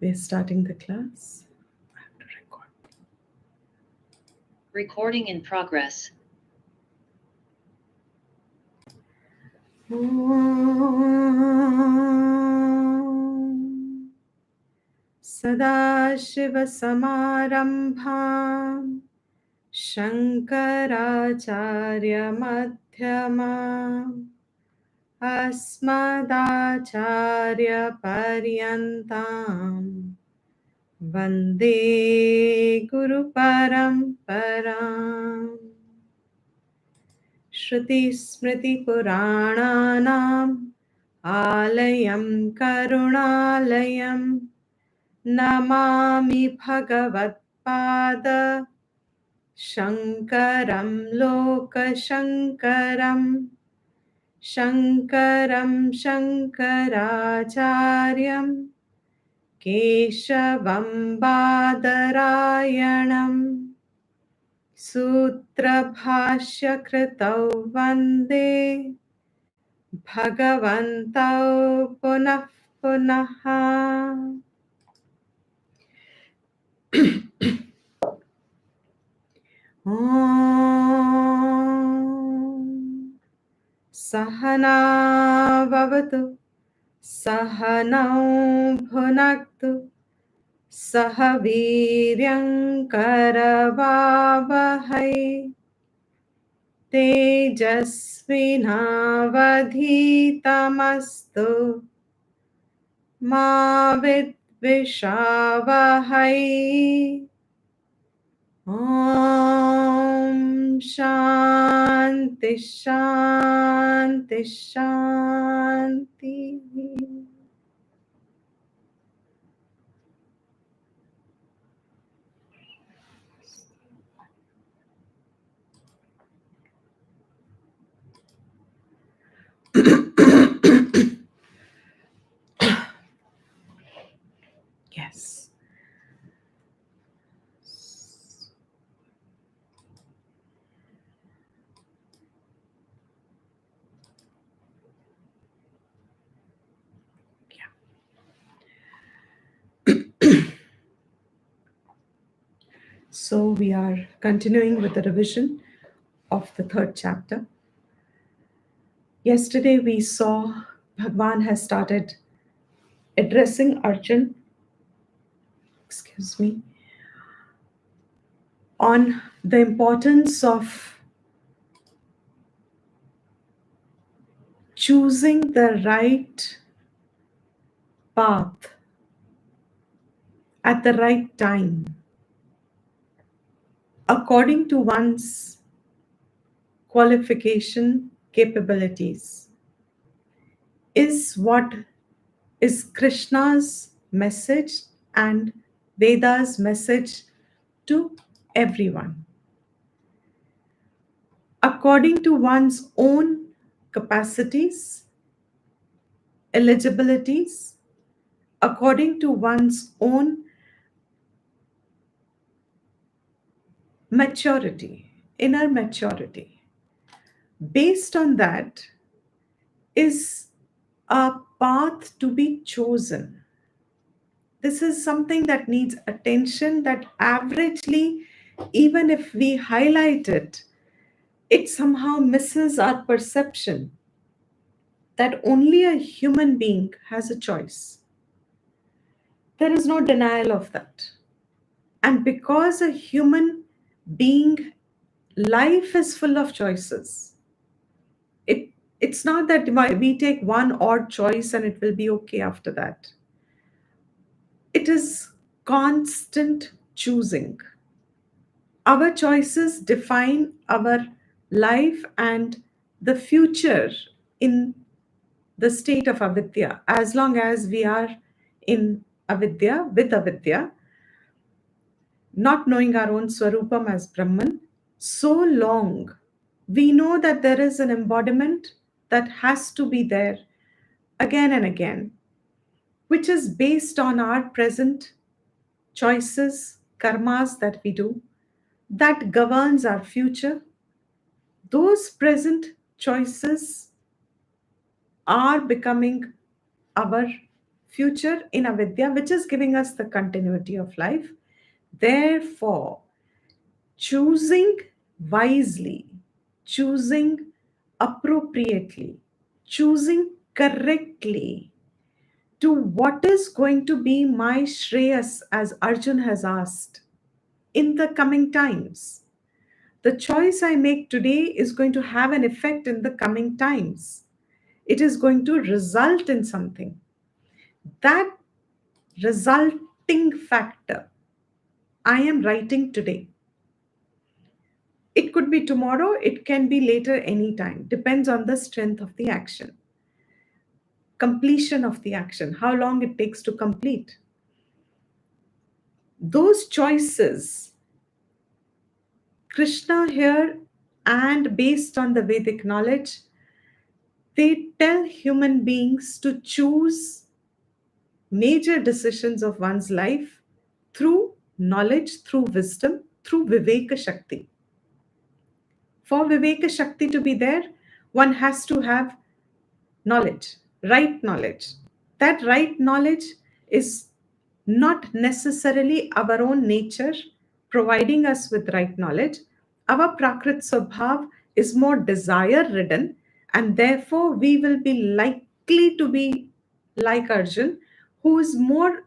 We're starting the class. I have to record. Recording in progress. Sadashivasamārambhām Shankaracharya-madhyamām Asmadacharya-paryantam Vande Guru Paramparam Shruti Smriti Purananam Alayam Karunalayam Namami Bhagavad-pada Shankaram Lokashankaram Shankaram Shankaracharyam Keshavam Badarayanam Sutra Bhashya Kritau Vande Bhagavantau Punah Punaha Om Sahana Bhavatu Sahanau Bhunaktu Sahaviryam Karavavahai Tejasvinavadhitamastu Ma Vidvishavahai Om Shanti Shanti Shanti. Yes. So we are continuing with the revision of the third chapter. Yesterday we saw Bhagwan has started addressing Arjun, on the importance of choosing the right path at the right time, according to one's qualification, capabilities, is what is Krishna's message and Veda's message to everyone. According to one's own capacities, eligibilities, according to one's own maturity, inner maturity. Based on that is a path to be chosen. This is something that needs attention, that averagely, even if we highlight it, it somehow misses our perception that only a human being has a choice. There is no denial of that. And because a human being, life is full of choices. It's not that we take one odd choice and it will be okay after that. It is constant choosing. Our choices define our life and the future in the state of avidya. As long as we are in avidya, with avidya, not knowing our own swarupam as Brahman, so long we know that there is an embodiment that has to be there again and again, which is based on our present choices, karmas that we do, that governs our future. Those present choices are becoming our future in avidya, which is giving us the continuity of life. Therefore, choosing wisely, choosing appropriately, choosing correctly to what is going to be my Shreyas, as Arjun has asked, in the coming times. The choice I make today is going to have an effect in the coming times. It is going to result in something. That resulting factor I am writing today. It could be tomorrow, it can be later, anytime. Depends on the strength of the action, completion of the action, how long it takes to complete. Those choices, Krishna here, and based on the Vedic knowledge, they tell human beings to choose major decisions of one's life through knowledge, through wisdom, through Viveka Shakti. For Viveka Shakti to be there, one has to have knowledge, right knowledge. That right knowledge is not necessarily our own nature providing us with right knowledge. Our Prakrit Swabhav is more desire ridden, and therefore we will be likely to be like Arjun, who is more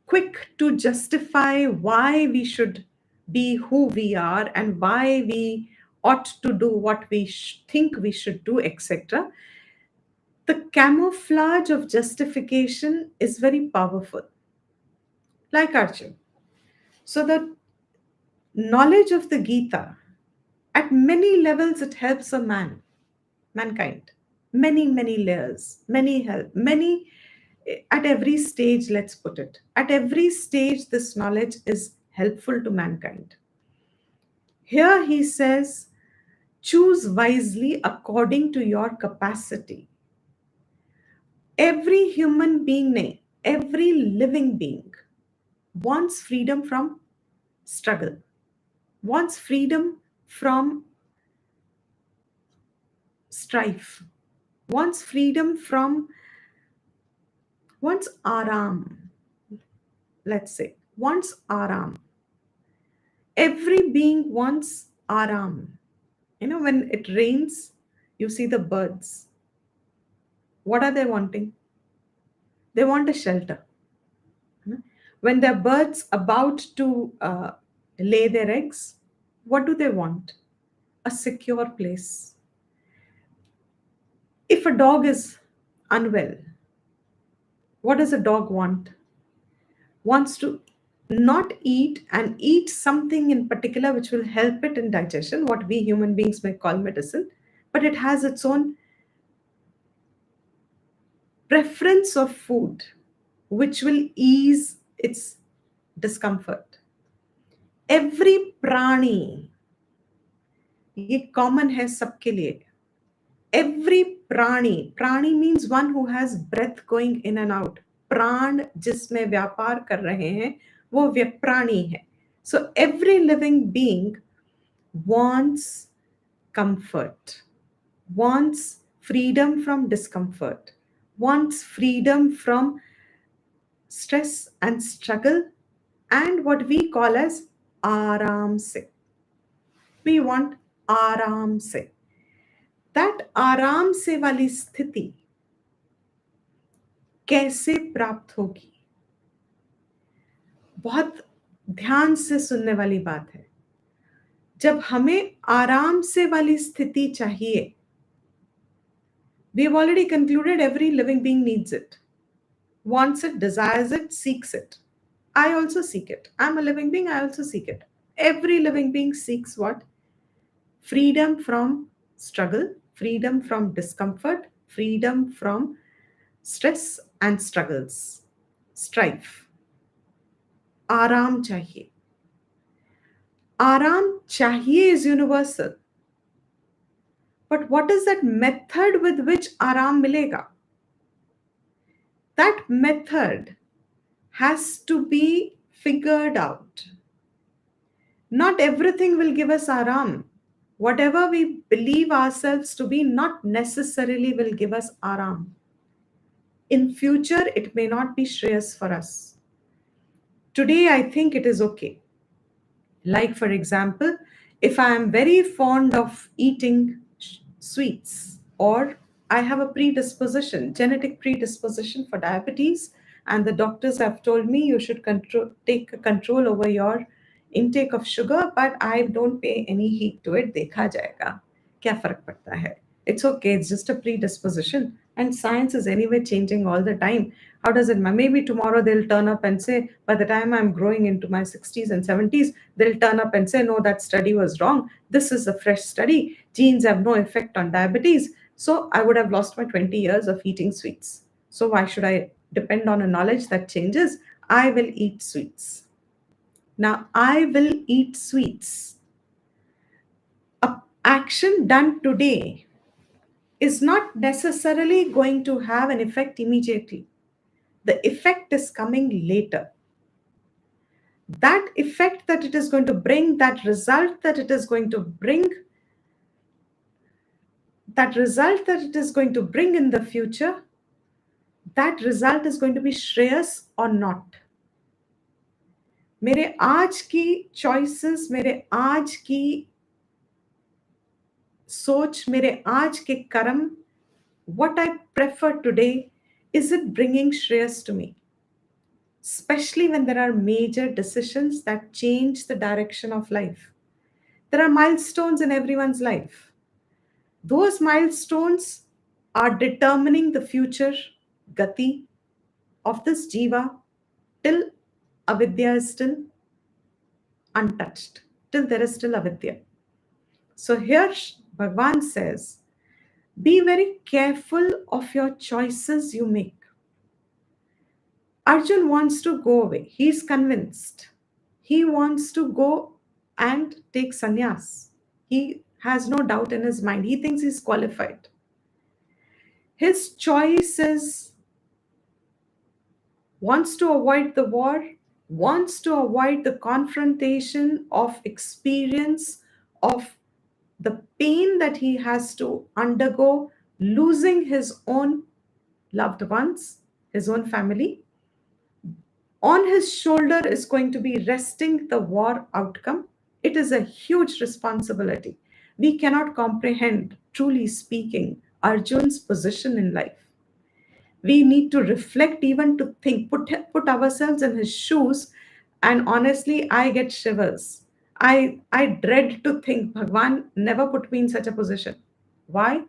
quick to justify why we should be who we are and why we ought to do what we think we should do, etc. The camouflage of justification is very powerful, like Arjun. So, the knowledge of the Gita, at many levels, it helps a mankind. Many layers, many help, many at every stage, let's put it. At every stage, this knowledge is helpful to mankind. Here he says, choose wisely according to your capacity. Every human being, nay, every living being wants freedom from struggle, wants freedom from strife, wants freedom from, wants aram, let's say, wants aram. Every being wants aram. You know, when it rains, you see the birds. What are they wanting? They want a shelter. When the birds about to lay their eggs, what do they want? A secure place. If a dog is unwell, what does a dog want? Wants to not eat and eat something in particular which will help it in digestion, what we human beings may call medicine, but it has its own preference of food which will ease its discomfort. Every प्राणी, ये common है सबके लिए. Every प्राणी means one who has breath going in and out. प्राण जिसमें व्यापार कर रहे हैं वो व्यप्राणी है. So every living being wants comfort, wants freedom from discomfort, wants freedom from stress and struggle, and what we call as आराम से. We want आराम से. That आराम से वाली स्थिति कैसे प्राप्त होगी? बहुत ध्यान से सुनने वाली बात है. जब हमें आराम से वाली स्थिति चाहिए, we have already concluded every living being needs it, wants it, desires it, seeks it. I also seek it. I'm a living being, I also seek it. Every living being seeks what? Freedom from struggle, freedom from discomfort, freedom from stress and struggles, strife. आराम चाहिए. आराम चाहिए is universal. But what is that method with which आराम मिलेगा? That method has to be figured out. Not everything will give us aram. Whatever we believe ourselves to be, not necessarily will give us aram. In future, it may not be shreyas for us. Today, I think it is okay. Like, for example, if I am very fond of eating sweets, or I have a predisposition, genetic predisposition for diabetes, and the doctors have told me you should take control over your intake of sugar, but I don't pay any heed to it. देखा जाएगा क्या फर्क पड़ता है. It's okay, it's just a predisposition, and science is anyway changing all the time. How does it matter? Maybe tomorrow they'll turn up and say, by the time I'm growing into my 60s and 70s, they'll turn up and say, no, that study was wrong. This is a fresh study. Genes have no effect on diabetes. So I would have lost my 20 years of eating sweets. So why should I depend on a knowledge that changes? I will eat sweets. Now, I will eat sweets. A action done today is not necessarily going to have an effect immediately. The effect is coming later. That effect that it is going to bring, that result that it is going to bring, that result that it is going to bring in the future, that result is going to be shreyas or not. मेरे आज की choices, मेरे आज की सोच, मेरे आज के कर्म, what I prefer today, is it bringing shreyas to me? Especially when there are major decisions that change the direction of life. There are milestones in everyone's life. Those milestones are determining the future gati of this jiva till avidya is still untouched, till there is still avidya. So here Bhagavan says, be very careful of your choices you make. Arjun wants to go away. He's convinced. He wants to go and take sannyas. He has no doubt in his mind. He thinks he's qualified. His choice is wants to avoid the war, wants to avoid the confrontation of experience of the pain that he has to undergo losing his own loved ones, his own family. On his shoulder is going to be resting the war outcome. It is a huge responsibility. We cannot comprehend, truly speaking, Arjun's position in life. We need to reflect, even to think, put ourselves in his shoes. And honestly, I get shivers. I dread to think Bhagwan never put me in such a position. Why?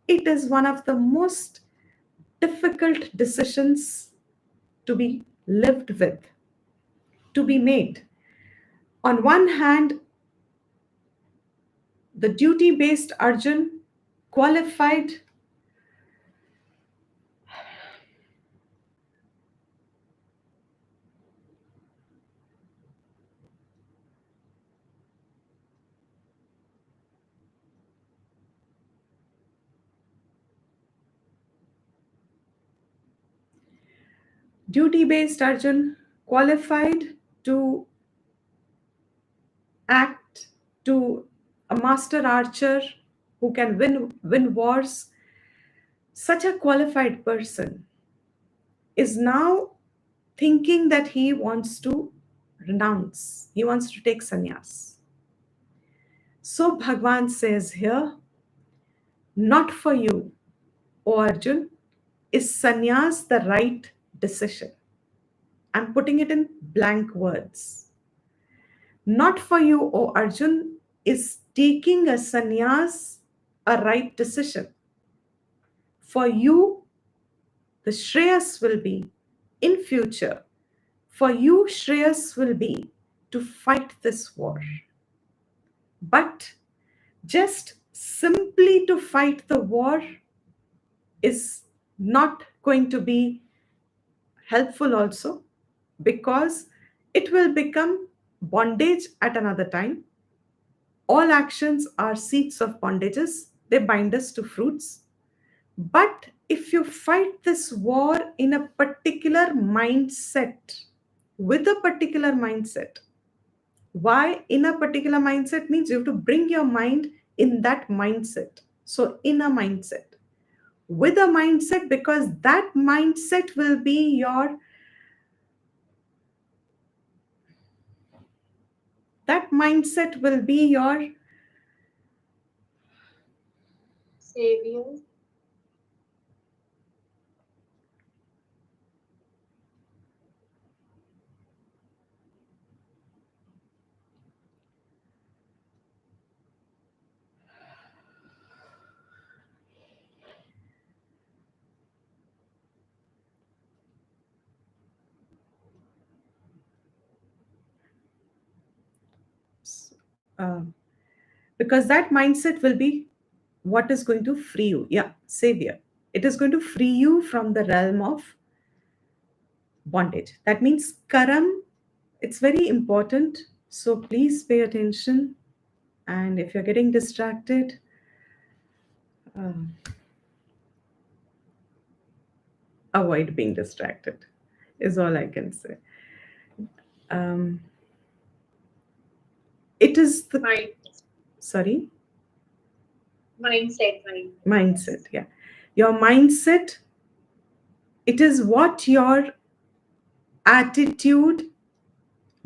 It is one of the most difficult decisions to be lived with, to be made. On one hand, the duty based Arjun qualified. Duty based Arjun qualified to act, to a master archer who can win wars. Such a qualified person is now thinking that he wants to renounce, he wants to take sannyas. So Bhagwan says here, not for you, O Arjun, is sannyas the right decision. I'm putting it in blank words. Not for you, O Arjun, is taking a sannyas a right decision. For you, the shreyas will be in future. For you, shreyas will be to fight this war. But just simply to fight the war is not going to be helpful also, because it will become bondage at another time. All actions are seeds of bondages, they bind us to fruits. But if you fight this war in a particular mindset, with a particular mindset, why in a particular mindset means you have to bring your mind in that mindset. So, in a mindset, with a mindset, because that mindset will be your Savior. uh, because that mindset will be what is going to free you. Yeah, savior. It is going to free you from the realm of bondage. That means karam. It's very important. So please pay attention. And if you're getting distracted, um, avoid being distracted, is all I can say. Um, it is the, Mind, sorry, mindset. mindset. Yeah. Your mindset, it is what your attitude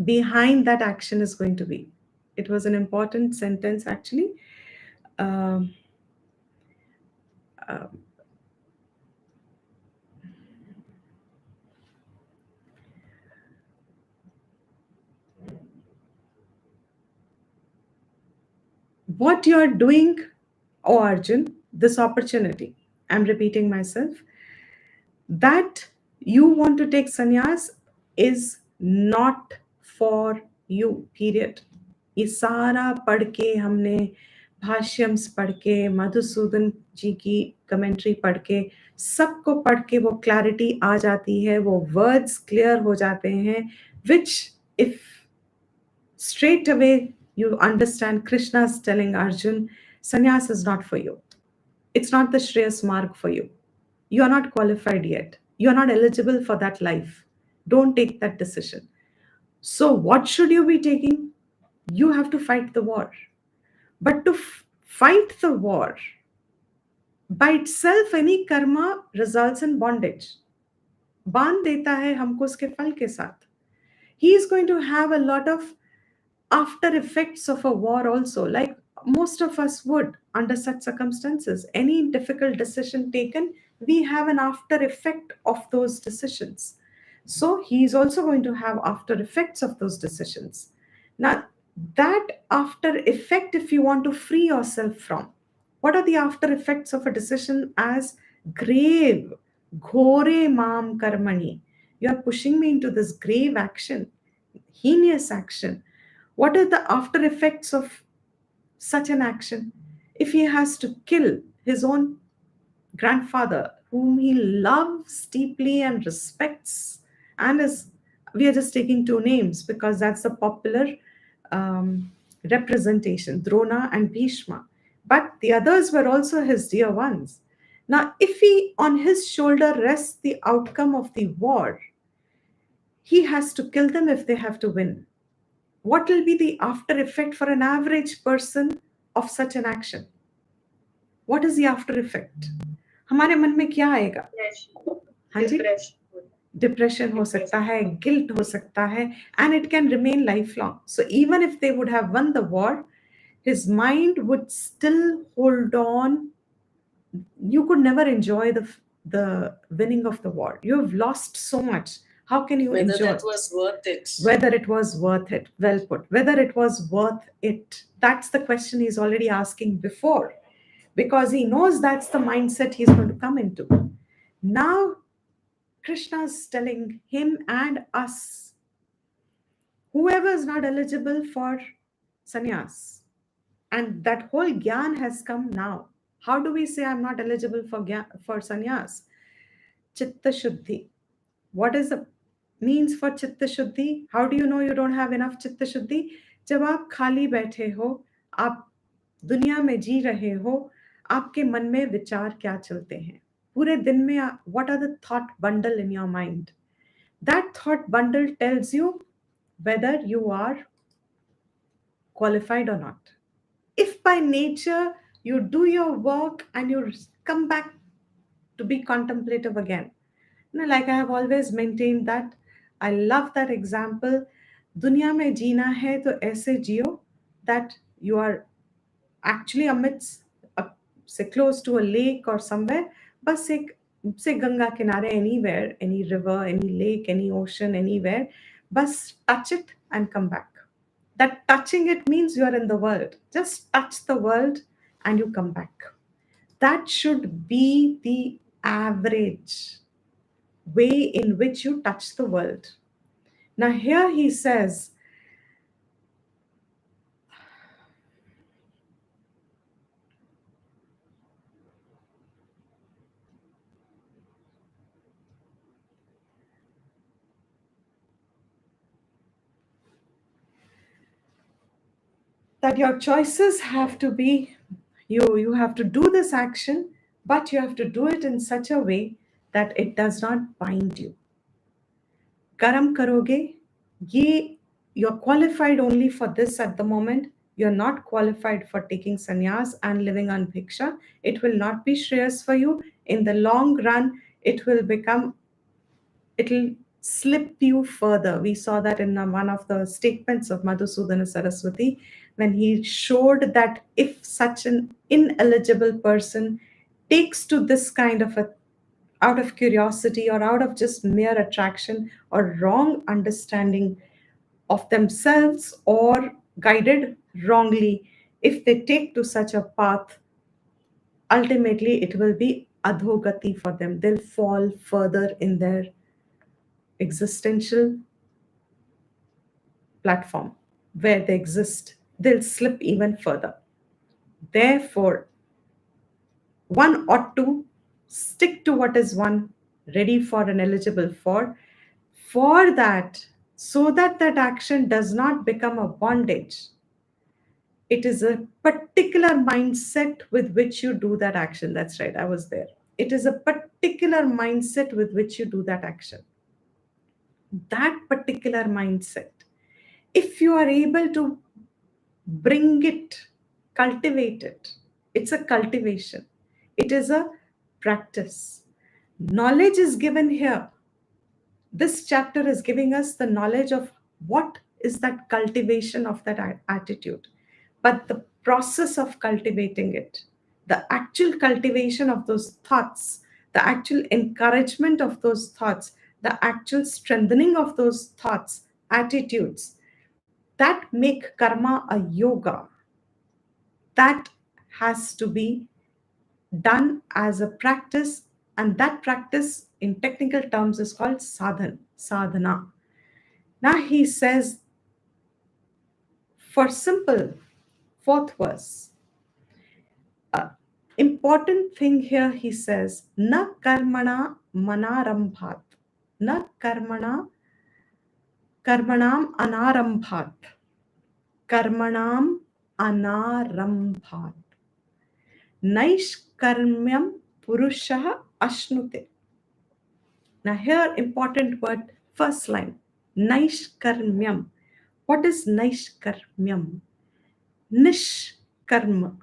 behind that action is going to be. It was an important sentence actually. Um, um, what you are doing, oh Arjun, this opportunity, I'm repeating myself, that you want to take sannyas is not for you, period. ये सारा पढ़ के हमने भाष्यम्स पढ़ के मधुसूदन जी की commentary पढ़ के सबको पढ़ के वो क्लैरिटी आ जाती है, वो वर्ड्स क्लियर हो जाते हैं, which if straight away you understand Krishna's telling Arjun, sannyas is not for you. It's not the Shreyas mark for you. You are not qualified yet. You are not eligible for that life. Don't take that decision. So, what should you be taking? You have to fight the war. But to fight the war, by itself, any karma results in bondage. बांध देता है हमको उसके फल के साथ. He is going to have a lot of after effects of a war also, like most of us would under such circumstances. Any difficult decision taken, we have an after effect of those decisions. So he is also going to have after effects of those decisions. Now, that after effect, if you want to free yourself from, what are the after effects of a decision as grave? Ghore mam karmani. You are pushing me into this grave action, heinous action. What are the after effects of such an action? If he has to kill his own grandfather, whom he loves deeply and respects, and is, we are just taking two names because that's the popular representation, Drona and Bhishma. But the others were also his dear ones. Now, if he on his shoulder rests the outcome of the war, he has to kill them if they have to win. What will be the after effect for an average person of such an action? What is the after effect? हमारे मन में क्या आएगा? हाँ जी, depression हो सकता है, guilt हो सकता है, and it can remain lifelong. So even if they would have won the war, his mind would still hold on. You could never enjoy the winning of the war. You have lost so much. How can you Whether enjoy? that was worth it. Whether it was worth it. Well put. Whether it was worth it. That's the question he's already asking before, because he knows that's the mindset he's going to come into. Now, Krishna's telling him and us, whoever is not eligible for sannyas, and that whole gyan has come now. How do we say I'm not eligible for sannyas? Chitta Shuddhi. What is the means for Chitta Shuddhi? How do you know you don't have enough Chitta Shuddhi? जब आप खाली बैठे हो, आप दुनिया में जी रहे हो, आपके मन में विचार क्या चलते हैं पूरे दिन में? What are the thought bundle in your mind? That thought bundle tells you whether you are qualified or not. If by nature you do your work and you come back to be contemplative again. Like I have always maintained that, I love that example. दुनिया में जीना है तो ऐसे जियो that you are actually amidst a, say close to a lake or somewhere, बस एक say Ganga किनारे, anywhere, any river, any lake, any ocean, anywhere, बस touch it and come back. That touching it means you are in the world. Just touch the world and you come back. That should be the average way in which you touch the world. Now, here he says, that your choices have to be, you have to do this action, but you have to do it in such a way that it does not bind you. Karam karoge, ye, you're qualified only for this at the moment. You're not qualified for taking sannyas and living on bhiksha. It will not be shreyas for you. In the long run, it'll slip you further. We saw that in one of the statements of Madhusudana Saraswati, when he showed that if such an ineligible person takes to this kind of a, out of curiosity or out of just mere attraction or wrong understanding of themselves or guided wrongly, if they take to such a path, ultimately it will be adhogati for them. They'll fall further in their existential platform where they exist. They'll slip even further. Therefore, one ought to stick to what is one ready for and eligible for that, so that that action does not become a bondage. It is a particular mindset with which you do that action. That's right, I was there. It is a particular mindset with which you do that action. That particular mindset, if you are able to bring it, cultivate it, it's a cultivation, it is a practice. Knowledge is given here. This chapter is giving us the knowledge of what is that cultivation of that attitude. But the process of cultivating it, the actual cultivation of those thoughts, the actual encouragement of those thoughts, the actual strengthening of those thoughts, attitudes, that make karma a yoga. That has to be done as a practice, and that practice in technical terms is called sadhana. Now he says, for simple, fourth verse, important thing here, he says, na karmana manarambhat, na karmanam anarambhat, karmanam anarambhat, naishkarmyam purushah ashnute. Now here, important word, first line, naishkarmyam. What is naishkarmyam? Nishkarma.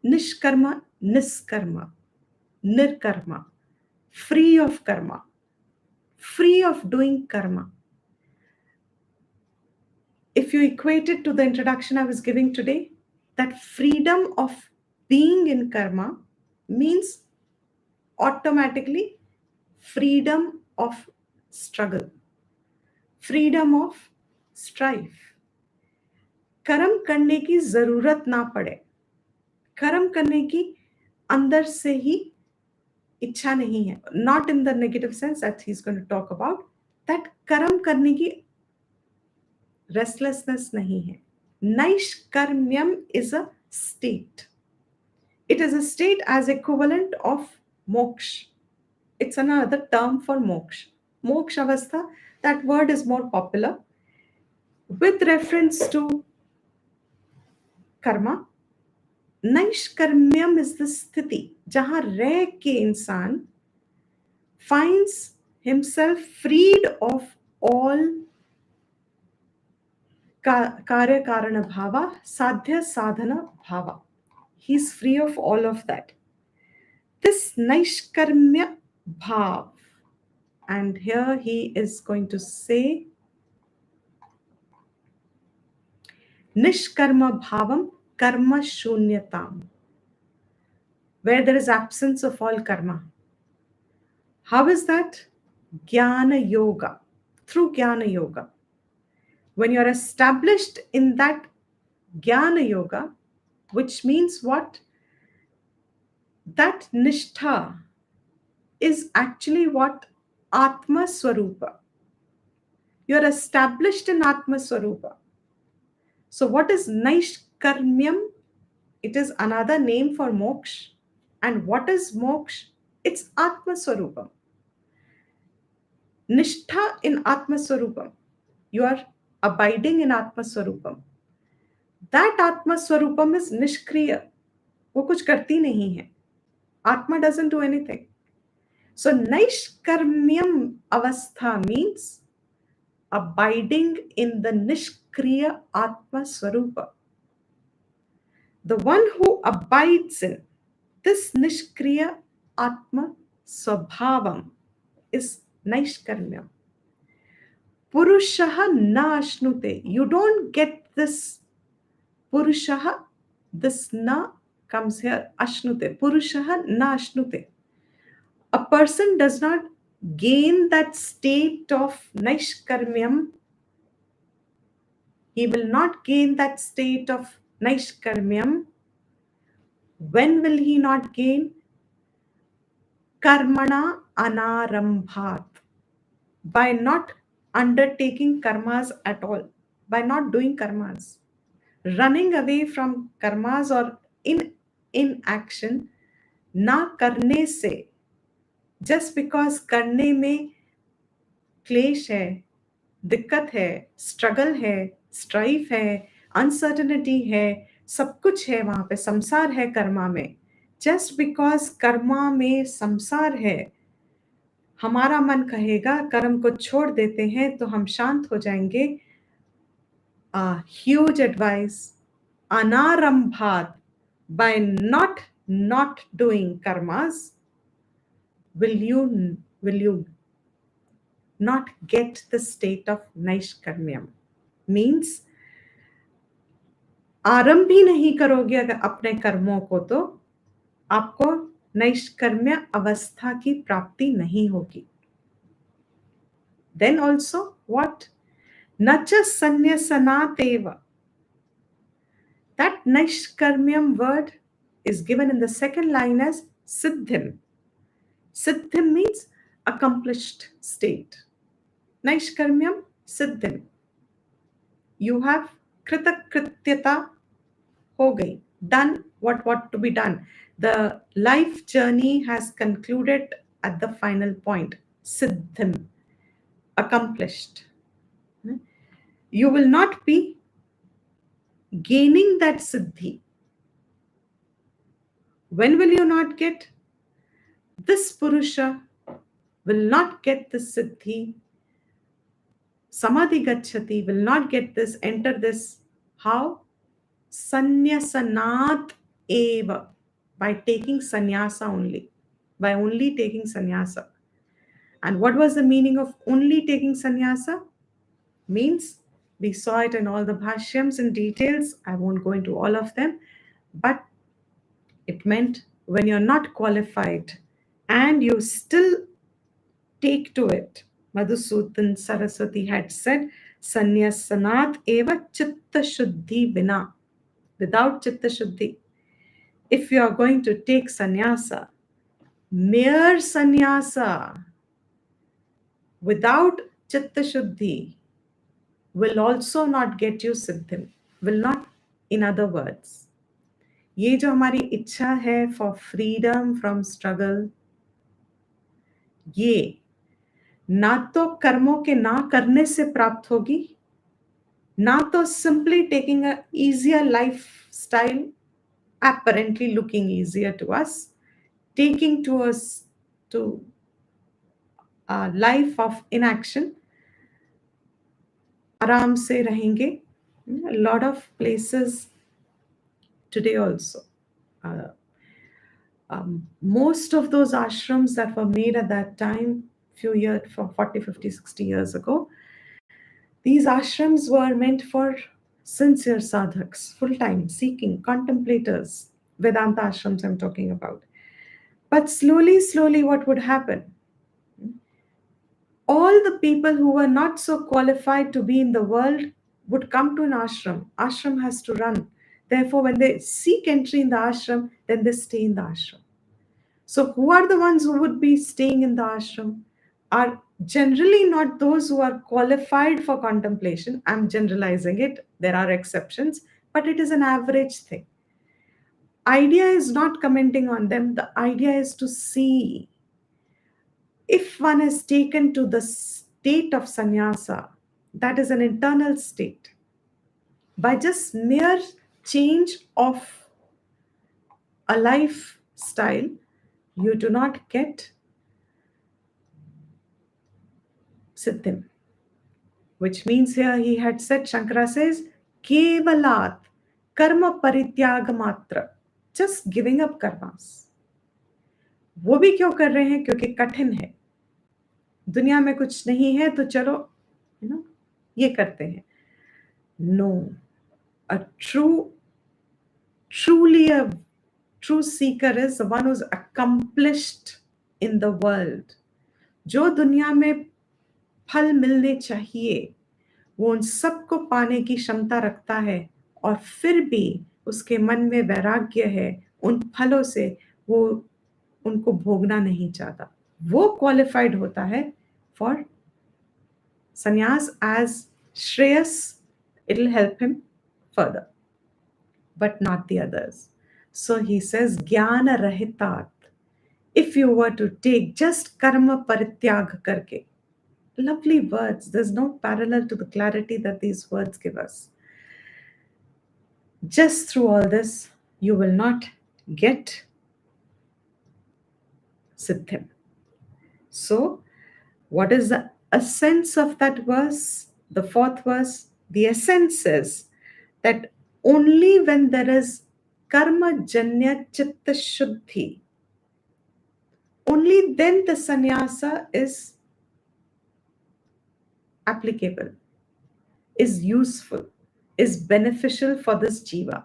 Nishkarma, niskarma, nirkarma. Free of karma. Free of doing karma. If you equate it to the introduction I was giving today, that freedom of being in karma means automatically freedom of struggle, freedom of strife. कर्म करने की जरूरत ना पड़े, कर्म करने की अंदर से ही इच्छा नहीं है, not in the negative sense that he is going to talk about, that कर्म करने की रेस्टलेसनेस नहीं है. Naishkarmyam is a state. It is a state as equivalent of moksha. It's another term for moksha. Moksha avastha, that word is more popular with reference to karma. Naishkarmyam is the स्थिति जहां रह के इंसान finds himself freed of all karya karana bhava, sadhya sadhana bhava. He's free of all of that. This Naishkarmya Bhav, and here he is going to say Nishkarma Bhavam Karma Shunyatam, where there is absence of all karma. How is that? Jnana Yoga, through Jnana Yoga. When you're established in that Jnana Yoga, which means what? That Nishtha is actually what? Atma Swarupa. You're established in Atma Swarupa. So, what is Naishkarmyam? It is another name for moksha. And what is moksha? It's Atma Swarupa. Nishtha in Atma Swarupa. You are abiding in Atma Swarupa. That Atma Swarupam is Nishkriya. वो कुछ करती नहीं है. Atma doesn't do anything. So Naishkarmyam avastha means abiding in the Nishkriya Atma Swarupa. The one who abides in this Nishkriya Atma Swabhavam is Naishkarmyam. Purushaha na ashnute. You don't get this Purushaha, this na comes here, ashnute. Purushaha na ashnute. A person does not gain that state of Naishkarmyam. He will not gain that state of Naishkarmyam. When will he not gain? Karmana anarambhat. By not undertaking karmas at all. By not doing karmas. Running away from karmas or in inaction, ना करने से, just because करने में क्लेश है, दिक्कत है, struggle है, स्ट्राइफ है, अनसर्टनिटी है, सब कुछ है वहां पे, संसार है कर्मा में. जस्ट बिकॉज कर्मा में संसार है, हमारा मन कहेगा कर्म को छोड़ देते हैं तो हम शांत हो जाएंगे. Huge advice, anarambhat, by not doing karmas, will you not get the state of Naishkarmyam. Means आरंभ ही नहीं करोगे अगर अपने कर्मों को, तो आपको नैष्कर्म्य अवस्था की प्राप्ति नहीं होगी. Then also what? Nacha sanyasanateva. That Naishkarmyam word is given in the second line as Siddhim. Siddhim means accomplished state. Naishkarmyam Siddhim. You have kritakrityata ho gayi. Done what to be done. The life journey has concluded at the final point. Siddhim. Accomplished. You will not be gaining that siddhi. When will you not get? This Purusha will not get this siddhi. Samadhi gacchati will not get this, enter this. How? Sanyasanat eva. By taking sannyasa only. By only taking sannyasa. And what was the meaning of only taking sannyasa? Means, we saw it in all the bhashyams in details. I won't go into all of them. But it meant when you're not qualified and you still take to it. Madhusudan Saraswati had said, Sanyasanat eva chitta shuddhi vina. Without chitta shuddhi. If you are going to take sannyasa, mere sannyasa, without chitta shuddhi, will also not get you siddhim. Will not, in other words. ये जो हमारी इच्छा है for freedom from struggle, ये ना तो कर्मों के ना करने से प्राप्त होगी, ना तो simply taking a easier lifestyle, apparently looking easier to us, taking to us to a life of inaction, आराम से रहेंगे. A lot of places today also, Most of those ashrams that were made at that time, few years, from 40, 50, 60 years ago, these ashrams were meant for sincere sadhaks, full-time, seeking, contemplators, Vedanta ashrams I'm talking about. But slowly, slowly, what would happen? All the people who were not so qualified to be in the world would come to an ashram. Ashram has to run. Therefore, when they seek entry in the ashram, then they stay in the ashram. So, who are the ones who would be staying in the ashram? Are generally not those who are qualified for contemplation. I'm generalizing it, there are exceptions, but it is an average thing. Idea is not commenting on them, the idea is to see if one is taken to the state of sannyasa, that is an internal state, by just mere change of a lifestyle, you do not get siddhim. Which means here he had said, Shankara says, kevalat karma parityag matra, just giving up karmas. वो भी क्यों कर रहे हैं? क्योंकि कठिन है, दुनिया में कुछ नहीं है तो चलो ये करते हैं. No, a truly a true seeker is the one who's accomplished in the world. जो दुनिया में फल मिलने चाहिए वो उन सबको पाने की क्षमता रखता है, और फिर भी उसके मन में वैराग्य है उन फलों से, वो उनको भोगना नहीं चाहता, वो क्वालिफाइड होता है for sannyas as shreyas. It'll help him further, but not the others. So he says, Jnana rahitat. If you were to take just karma parityag karke, lovely words, there's no parallel to the clarity that these words give us. Just through all this, you will not get siddhim. So, what is the essence of that verse? The fourth verse, the essence is that only when there is karma janya chitta shuddhi, only then the sannyasa is applicable, is useful, is beneficial for this jiva.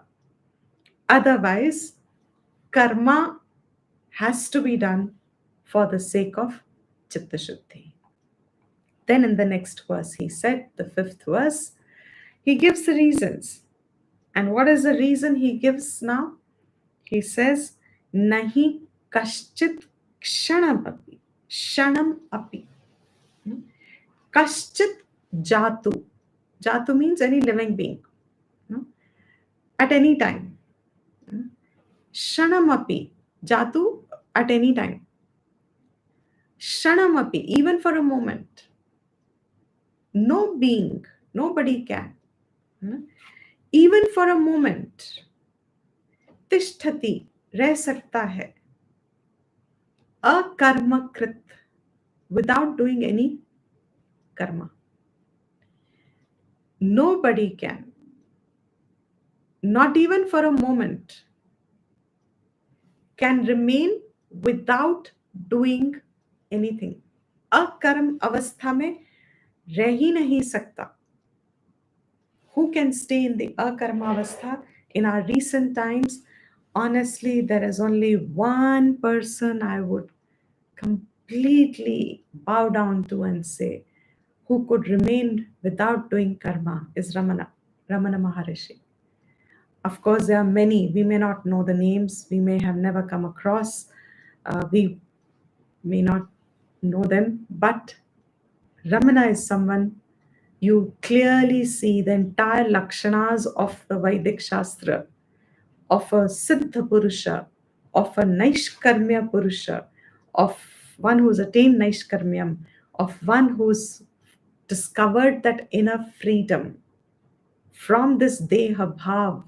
Otherwise, karma has to be done for the sake of chitta shuddhi. Then in the next verse, he said, the fifth verse, he gives the reasons. And what is the reason he gives now? He says, Nahi kaschit kshanam api. Shanam api. Kaschit jatu. Jatu means any living being. At any time. Shanam api. Jatu at any time. Shanam api. Even for a moment. No being, nobody can. Even for a moment. Tishtati. रह सकता है akarmakrit, without doing any karma. Nobody can, not even for a moment, can remain without doing anything. Akarm avastha में रह ही नहीं सकता. Who can stay in the akarma avastha? In our recent times, honestly, there is only one person I would completely bow down to and say, who could remain without doing karma, is Ramana Maharishi. Of course, there are many. We may not know the names. We may have never come across. We may not know them. But Ramana is someone you clearly see the entire lakshanas of the Vedic Shastra, of a Siddha Purusha, of a Naishkarmya Purusha, of one who's attained Naishkarmyam, of one who's discovered that inner freedom from this Deha Bhav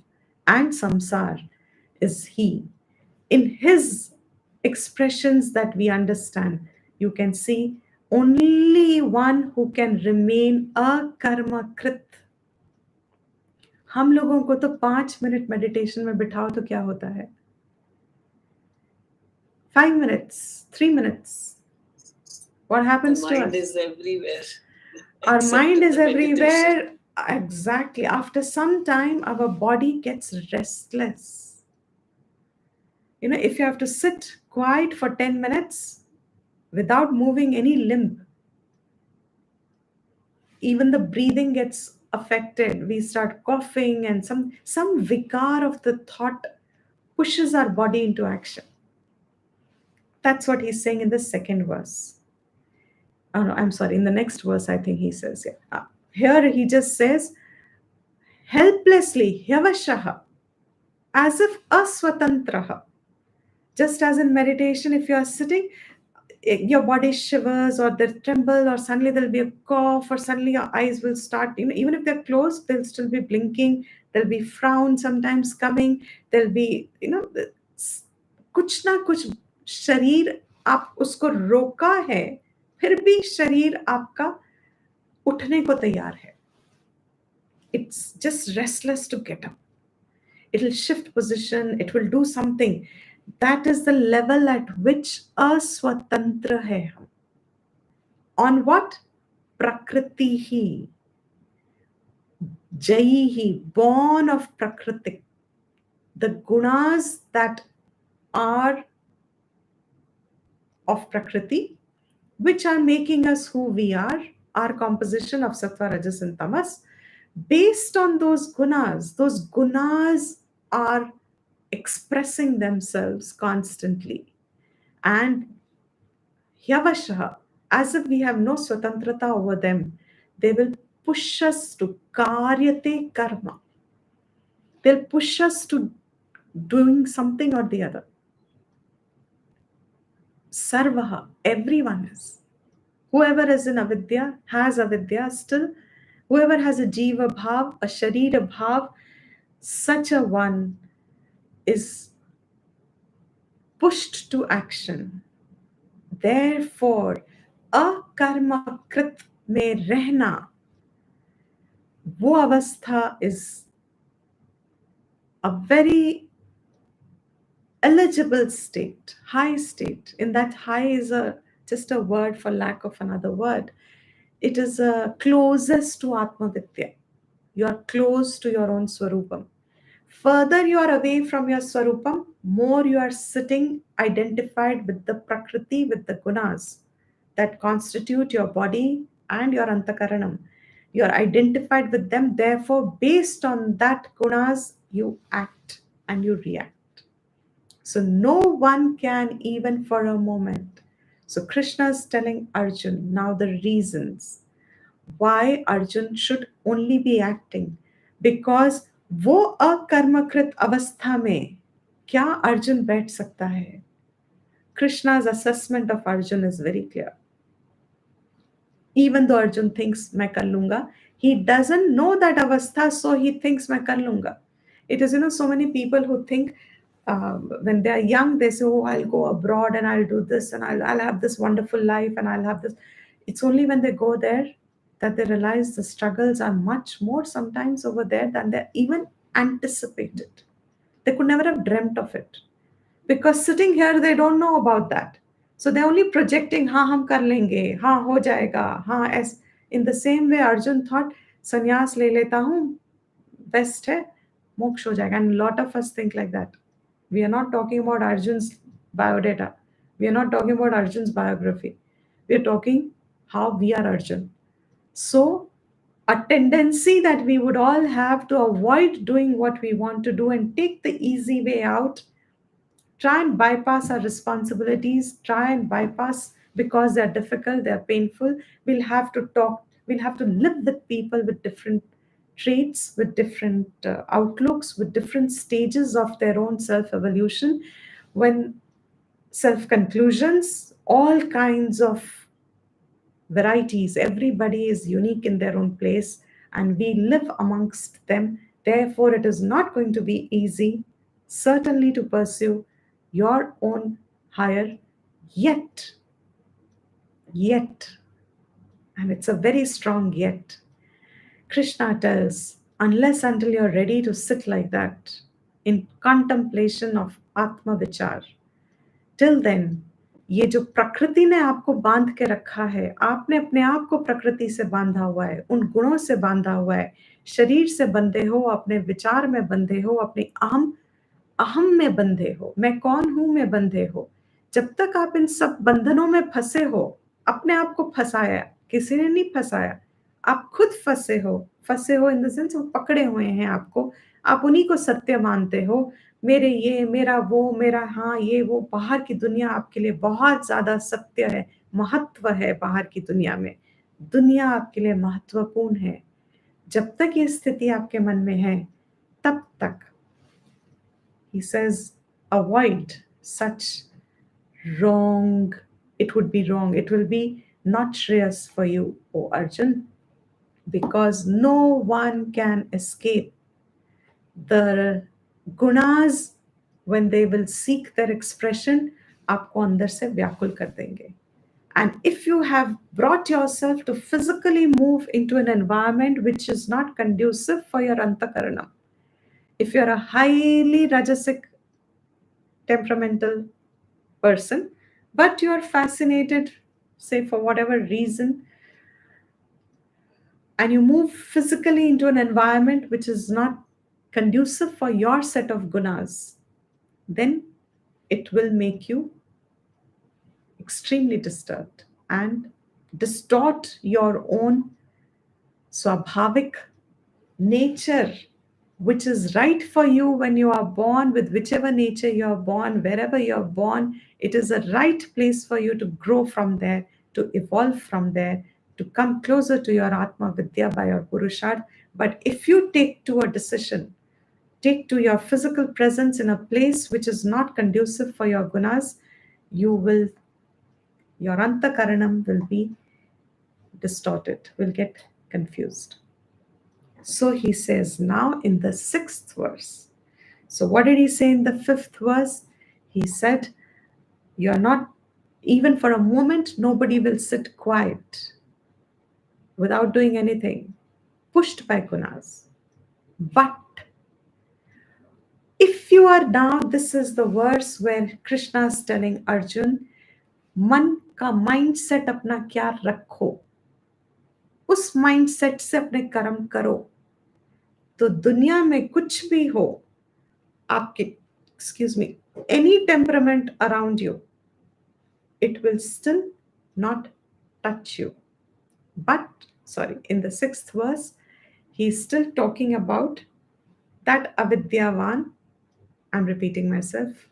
and Samsar is he. In his expressions that we understand, you can see only one who can remain akarmakrit. हम लोगों को तो 5 minute meditation में बिठाओ तो क्या होता है? 5 minutes, 3 minutes. What The happens to mind us? is everywhere. Our except mind in is the meditation. everywhere. Exactly. After some time, our body gets restless. If you have to sit quiet for 10 minutes without moving any limb, even the breathing gets affected. We start coughing, and some vikar of the thought pushes our body into action. That's what he's saying in the second verse. Oh no, I'm sorry. In the next verse, I think he says, yeah. Here he just says, helplessly, yavashaha, as if aswatantraha. Just as in meditation, if you are sitting, your body shivers or they tremble, or suddenly there'll be a cough, or suddenly your eyes will start, even if they're closed, they'll still be blinking. There'll be frown sometimes coming. There'll be, कुछ ना कुछ शरीर आप उसको रोका है, फिर भी शरीर आपका उठने को तैयार है. It's just restless to get up. It'll shift position, it will do something. That is the level at which aswatantra hai. On what? Prakritihi. Jaihi, born of Prakriti. The gunas that are of Prakriti, which are making us who we are, our composition of Sattva, Rajas, and Tamas. Based on those gunas are expressing themselves constantly. And Yavashaha, as if we have no swatantrata over them, they will push us to karyate karma. They'll push us to doing something or the other. Sarvaha, everyone is. Whoever is in avidya, has avidya still, whoever has a jiva bhav, a sharira bhav, such a one is pushed to action. Therefore, akarmakrit में रहना, वो अवस्था is a very eligible state, high state. In that, high is just a word for lack of another word. It is closest to Atma Vidya. You are close to your own Swarupam. Further you are away from your Swarupam, more you are sitting identified with the Prakriti, with the gunas that constitute your body and your Antakaranam. You are identified with them, therefore, based on that gunas, you act and you react. So no one can even for a moment. So Krishna is telling Arjun now the reasons why Arjun should only be acting. Because वो अकर्मकृत अवस्था में क्या अर्जुन बैठ सकता है? Krishna's assessment of Arjun is very clear. Even though Arjun thinks मैं कर लूंगा, he doesn't know that avastha, so he thinks मैं कर लूंगा. It is, so many people who think when they are young, they say, oh, I'll go abroad and I'll do this and I'll have this wonderful life and I'll have this. It's only when they go there that they realize the struggles are much more sometimes over there than they even anticipated. They could never have dreamt of it. Because sitting here, they don't know about that. So they're only projecting, हाँ हम कर लेंगे, हाँ हो जाएगा, हाँ ऐस. In the same way, Arjun thought, संन्यास ले लेता हूँ, best है, मोक्ष हो जाएगा. And a lot of us think like that. We are not talking about Arjun's biodata. We are not talking about Arjun's biography. We are talking how we are Arjun. So, a tendency that we would all have to avoid doing what we want to do and take the easy way out, try and bypass our responsibilities, try and bypass because they're difficult, they're painful. We'll have to talk, we'll have to live with people with different traits, with different outlooks, with different stages of their own self evolution, when self conclusions, all kinds of varieties. Everybody is unique in their own place, and we live amongst them. Therefore, it is not going to be easy, certainly, to pursue your own higher yet. Yet, and it's a very strong yet. Krishna tells, unless until you're ready to sit like that in contemplation of Atma Vichar, till then ये जो प्रकृति ने आपको बांध के रखा है, आपने अपने आप को प्रकृति से बांधा हुआ है, उन गुणों से बांधा हुआ है, शरीर से बंधे हो, अपने विचार में बंधे हो, अपने अहम अहम में बंधे हो, मैं कौन हूं में बंधे हो। जब तक आप इन सब बंधनों में फंसे हो, अपने आप को फंसाया, किसी ने नहीं फंसाया, आप खुद फंसे हो इन द सेंस वो पकड़े हुए हैं आपको, आप उन्हीं को सत्य मानते हो, मेरे ये, मेरा वो, मेरा हाँ ये वो। बाहर की दुनिया आपके लिए बहुत ज्यादा सत्य है, महत्व है बाहर की दुनिया में, दुनिया आपके लिए महत्वपूर्ण है। जब तक ये स्थिति आपके मन में है, तब तक he says avoid such wrong. It would be wrong, it will be not shreyas for you, O Arjun, because no one can escape the gunas when they will seek their expression, आपको अंदर से व्याकुल कर देंगे। And if you have brought yourself to physically move into an environment which is not conducive for your antakaranam, if you're a highly rajasic temperamental person, but you're fascinated, say for whatever reason, and you move physically into an environment which is not conducive for your set of gunas, then it will make you extremely disturbed and distort your own swabhavik nature, which is right for you when you are born, with whichever nature you are born, wherever you are born. It is a right place for you to grow from there, to evolve from there, to come closer to your Atma Vidya by your Purusharth. But if you take to a decision, take to your physical presence in a place which is not conducive for your gunas, your antakaranam will be distorted, will get confused. So he says now in the 6th verse. So what did he say in the 5th verse? He said, you're not, even for a moment, nobody will sit quiet without doing anything, pushed by gunas. But if you are now, this is the verse where Krishna is telling Arjun, मन का mindset अपना क्या रखो, उस mindset से अपने कर्म करो, तो दुनिया में कुछ भी हो, आपके, excuse me, any temperament around you, it will still not touch you. But, sorry, in the 6th verse, he's still talking about that avidyavan. I'm repeating myself.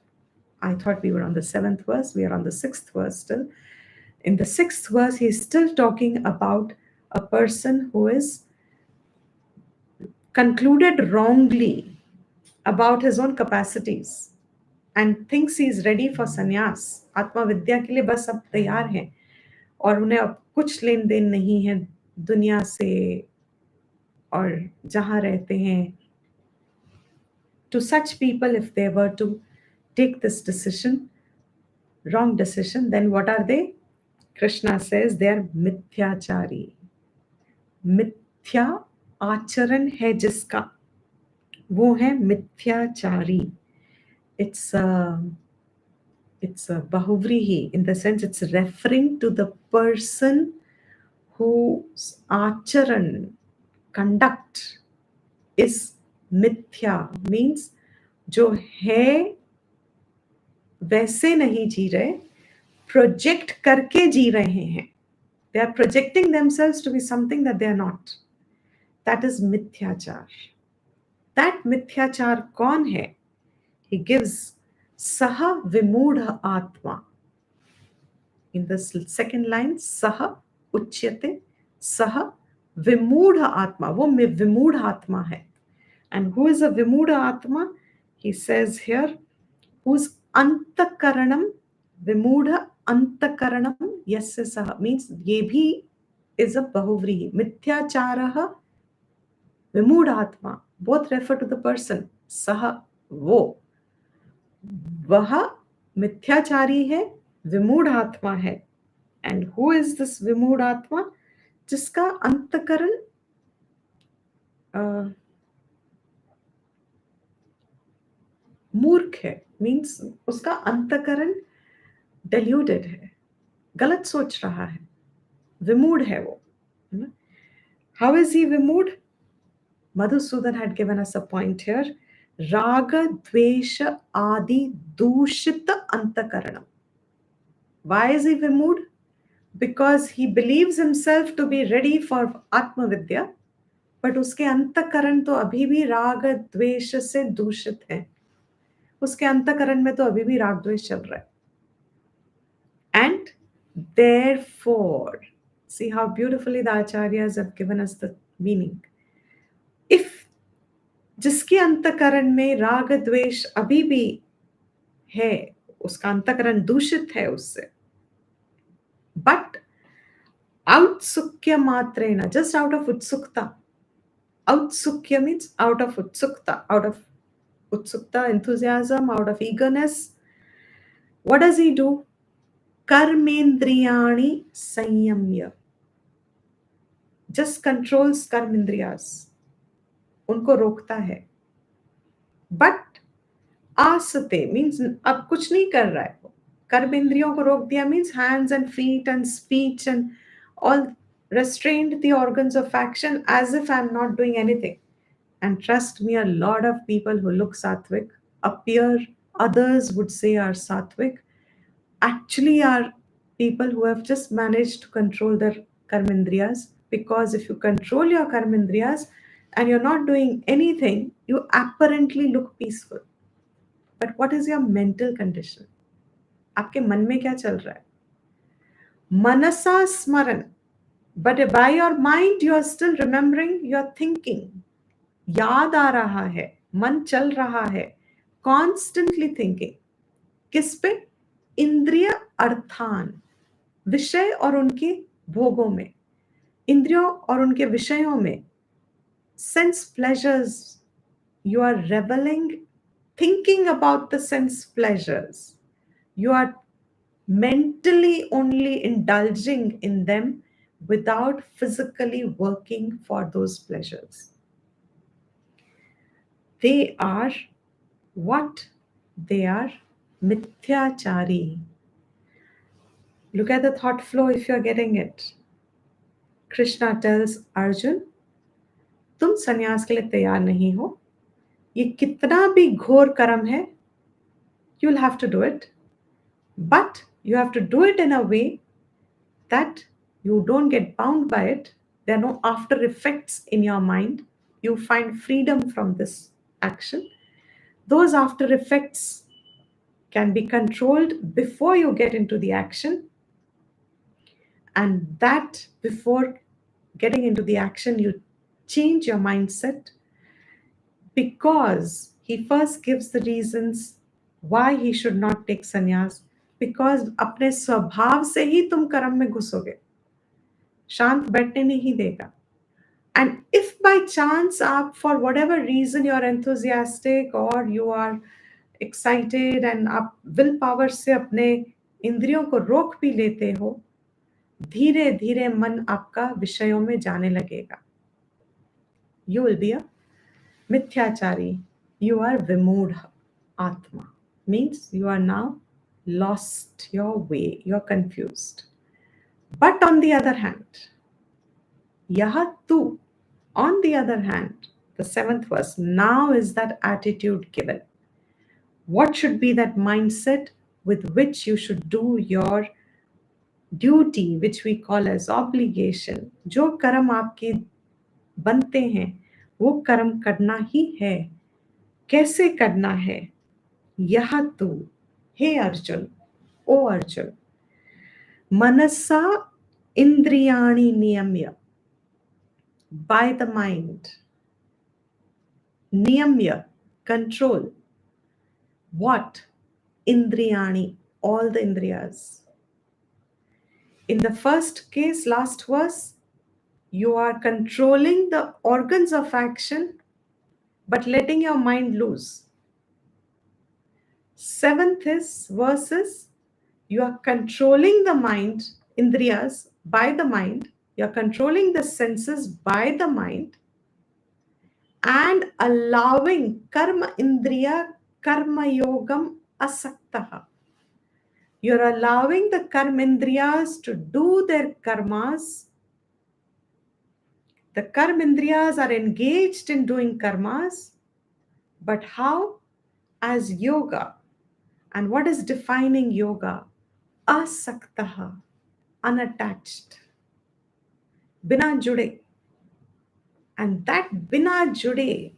I thought we were on the 7th verse. We are on the 6th verse still. In the 6th verse, he's still talking about a person who is concluded wrongly about his own capacities and thinks he is ready for sannyas. आत्मा विद्या के लिए बस अब तैयार हैं और उन्हें अब कुछ लेन देन नहीं है दुनिया से और जहाँ रहते हैं. To such people, if they were to take this decision, wrong decision, then what are they? Krishna says they are mithyachari. मिथ्या आचरण है जिसका, वो है मिथ्याचारी. It's a bahuvrihi, in the sense it's referring to the person whose acharan, conduct, is mithya, means जो है वैसे नहीं जी रहे, प्रोजेक्ट करके जी रहे हैं. They are projecting themselves to be something that they are not. That is mithyachar. That mithyachar कौन है? He gives saha vimudha atma. In the second line, saha uchyate, saha vimudha atma. वो vimudha atma hai. And who is a vimudha atma? He says here, whose antakaranam, vimudha antakaranam yasya saha, means ये भी is a bahuvrihi. Mithyacharaha vimudha atma, both refer to the person. Saha, वो, वह मिथ्याचारी है, विमूढ़ आत्मा है. And who is this विमूढ़ आत्मा? जिसका अंतकरण मूर्ख है, मीन्स उसका अंतकरण deluded है, गलत सोच रहा है, विमूढ़ है वो, है ना? How is he vimood? Madhusudan had given us a point here. Raga, Dvesha, Adi, Dushita, Antakaranam. Why is he vimood? Because he believes himself to be ready for Atma Vidya, but उसके अंतकरण तो अभी भी राग द्वेष से दूषित है. उसके अंतकरण में तो अभी भी राग द्वेष चल रहा है. And therefore, see how beautifully the acharyas have given us the meaning. If जिसके अंतकरण में राग द्वेष अभी भी है, उसका अंतकरण दूषित है उससे, बट औत्सुक्य मात्रेण, जस्ट आउट ऑफ उत्सुकता, औत्सुक्य मीन्स आउट ऑफ उत्सुकता, enthusiasm, out of eagerness, what does he do? कर्मेंद्रियाणि संयम्य, just controls कर्मेंद्रियास, उनको रोकता है. बट आसते मीन्स अब कुछ नहीं कर रहा है. कर्मेंद्रियों को रोक दिया means hands and feet and speech and all restrained the organs of action as if I'm not doing anything. And trust me, a lot of people who look sattvic, appear, others would say are sattvic, actually are people who have just managed to control their karmendriyas. Because if you control your karmendriyas and you're not doing anything, you apparently look peaceful. But what is your mental condition? आपके मन में क्या चल रहा है? मनसा स्मरण. But by your mind you are still remembering, you are thinking. याद आ रहा है, मन चल रहा है, constantly thinking. किस पे? इंद्रिय अर्थान, विषय और उनके भोगों में, इंद्रियों और उनके विषयों में. Sense pleasures, you are reveling, thinking about the sense pleasures. You are mentally only indulging in them without physically working for those pleasures. They are what? They are mithyachari. Look at the thought flow if you're getting it. Krishna tells Arjun, तुम संन्यास के लिए तैयार नहीं हो, ये कितना भी घोर कर्म है, you'll have to do it, but you have to do it in a way that you don't get bound by it. There are no after effects in your mind. You find freedom from this action. Those after effects can be controlled before you get into the action. And that before getting into the action, you change your mindset, because he first gives the reasons why he should not take sannyas. Because अपने स्वभाव से ही तुम कर्म में घुसोगे, शांत बैठने नहीं देगा. And if by chance आप for whatever reason you are enthusiastic or you are excited and आप विल पावर से अपने इंद्रियों को रोक भी लेते हो, धीरे धीरे मन आपका विषयों में जाने लगेगा. You will be a mithyachari. You are vimudha atma. Means you are now lost your way. You are confused. But on the other hand, yaha tu, on the other hand, the 7th verse, now is that attitude given. What should be that mindset with which you should do your duty, which we call as obligation? जो कर्म आपके बनते हैं, वो कर्म करना ही है. कैसे करना है? यह तू, हे अर्जुन, ओ अर्जुन, मनसा इंद्रियाणि नियम्य, by the mind, niyamya, control. What? Indriyani, all the indriyas. In the first case, last verse, you are controlling the organs of action but letting your mind loose. 7th verse is you are controlling the mind, indriyas, by the mind. You are controlling the senses by the mind and allowing karma indriya karma yogam asaktaha. You're allowing the karmendriyas to do their karmas. The karmendriyas are engaged in doing karmas, but how? As yoga. And what is defining yoga? Asaktaha, unattached, bina jude. And that bina jude,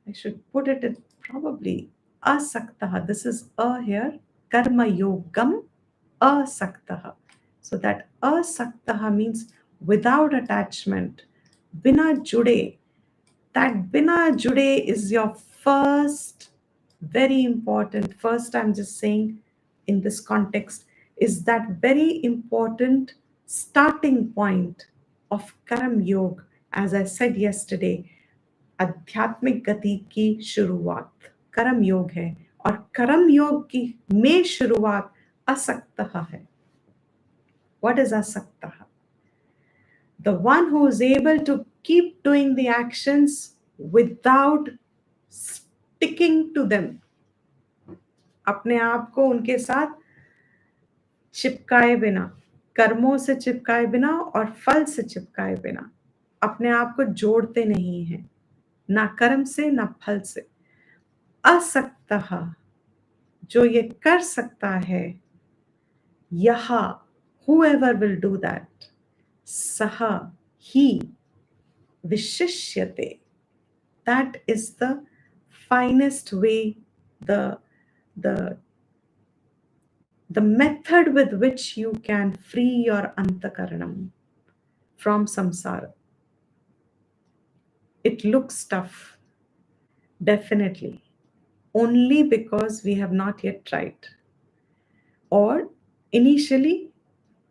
I should put it in probably asaktaha. This is a here, karma yogam asaktaha. So that asaktaha means without attachment, bina jude. That bina jude is your first, very important, first I'm just saying in this context, is that very important starting point of Karam Yog. As I said yesterday, आध्यात्मिक गति की शुरुआत कर्म योग है और कर्म योग की में शुरुआत असक्तः है. What is asaktaha? The one who is able to keep doing the actions without sticking to them. अपने आप को उनके साथ चिपकाए बिना, कर्मों से चिपकाए बिना और फल से चिपकाए बिना अपने आप को जोड़ते नहीं हैं, ना कर्म से ना फल से. असक्तः जो ये कर सकता है, यह whoever will do that, सह he vishishyate. That is the finest way, the method with which you can free your antakaranam from samsara. It looks tough, definitely, only because we have not yet tried. Or initially,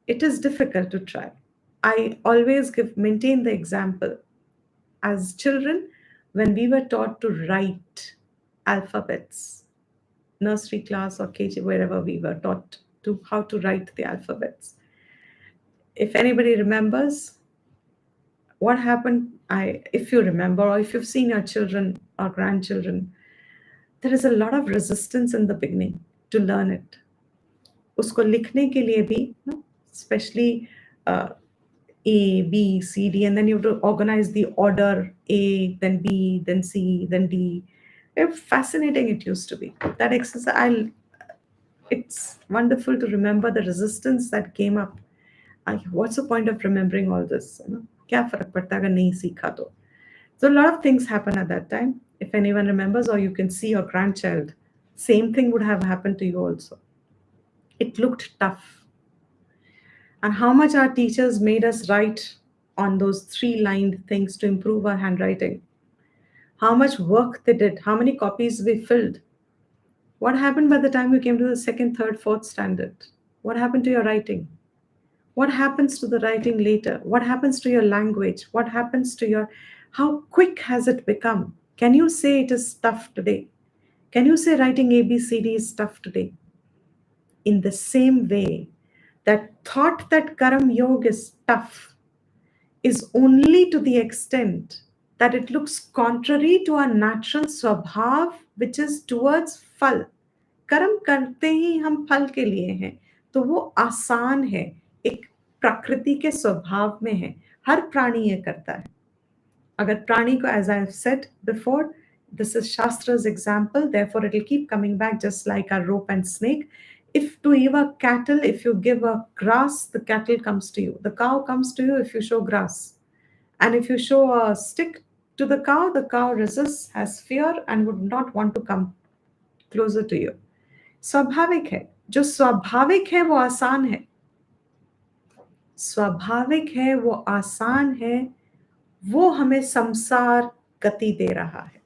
it is difficult to try. I always maintain the example. As children, when we were taught to write alphabets, nursery class or KG, wherever we were taught to how to write the alphabets. If anybody remembers what happened, if you remember, or if you've seen your children or grandchildren, there is a lot of resistance in the beginning to learn it. उसको लिखने के लिए भी, especially A, B, C, D, and then you have to organize the order A, then B, then C, then D. Fascinating it used to be. That exercise, it's wonderful to remember the resistance that came up. What's the point of remembering all this? क्या फर्क पड़ता है अगर नहीं सीखा तो? So a lot of things happen at that time. If anyone remembers, or you can see your grandchild, same thing would have happened to you also. It looked tough. And how much our teachers made us write on those 3-lined things to improve our handwriting. How much work they did, how many copies we filled. What happened by the time you came to the 2nd, 3rd, 4th standard? What happened to your writing? What happens to the writing later? What happens to your language? What happens to your, how quick has it become? Can you say it is tough today? Can you say writing ABCD is tough today? In the same way, that thought that Karam Yoga is tough is only to the extent that it looks contrary to our natural swabhav, which is towards फल. कर्म करते ही हम फल के लिए हैं, तो वो आसान है, एक प्रकृति के स्वभाव में है. हर प्राणी ये करता है. अगर प्राणी को, as I have said before, this is Shastra's example, therefore it will keep coming back just like a rope and snake. If to a cattle, if you give a grass, the cattle comes to you. The cow comes to you if you show grass. And if you show a stick to the cow resists, has fear, and would not want to come closer to you. स्वाभाविक है. जो स्वाभाविक है वो आसान है. स्वाभाविक है वो आसान है, वो हमें संसार गति दे रहा है.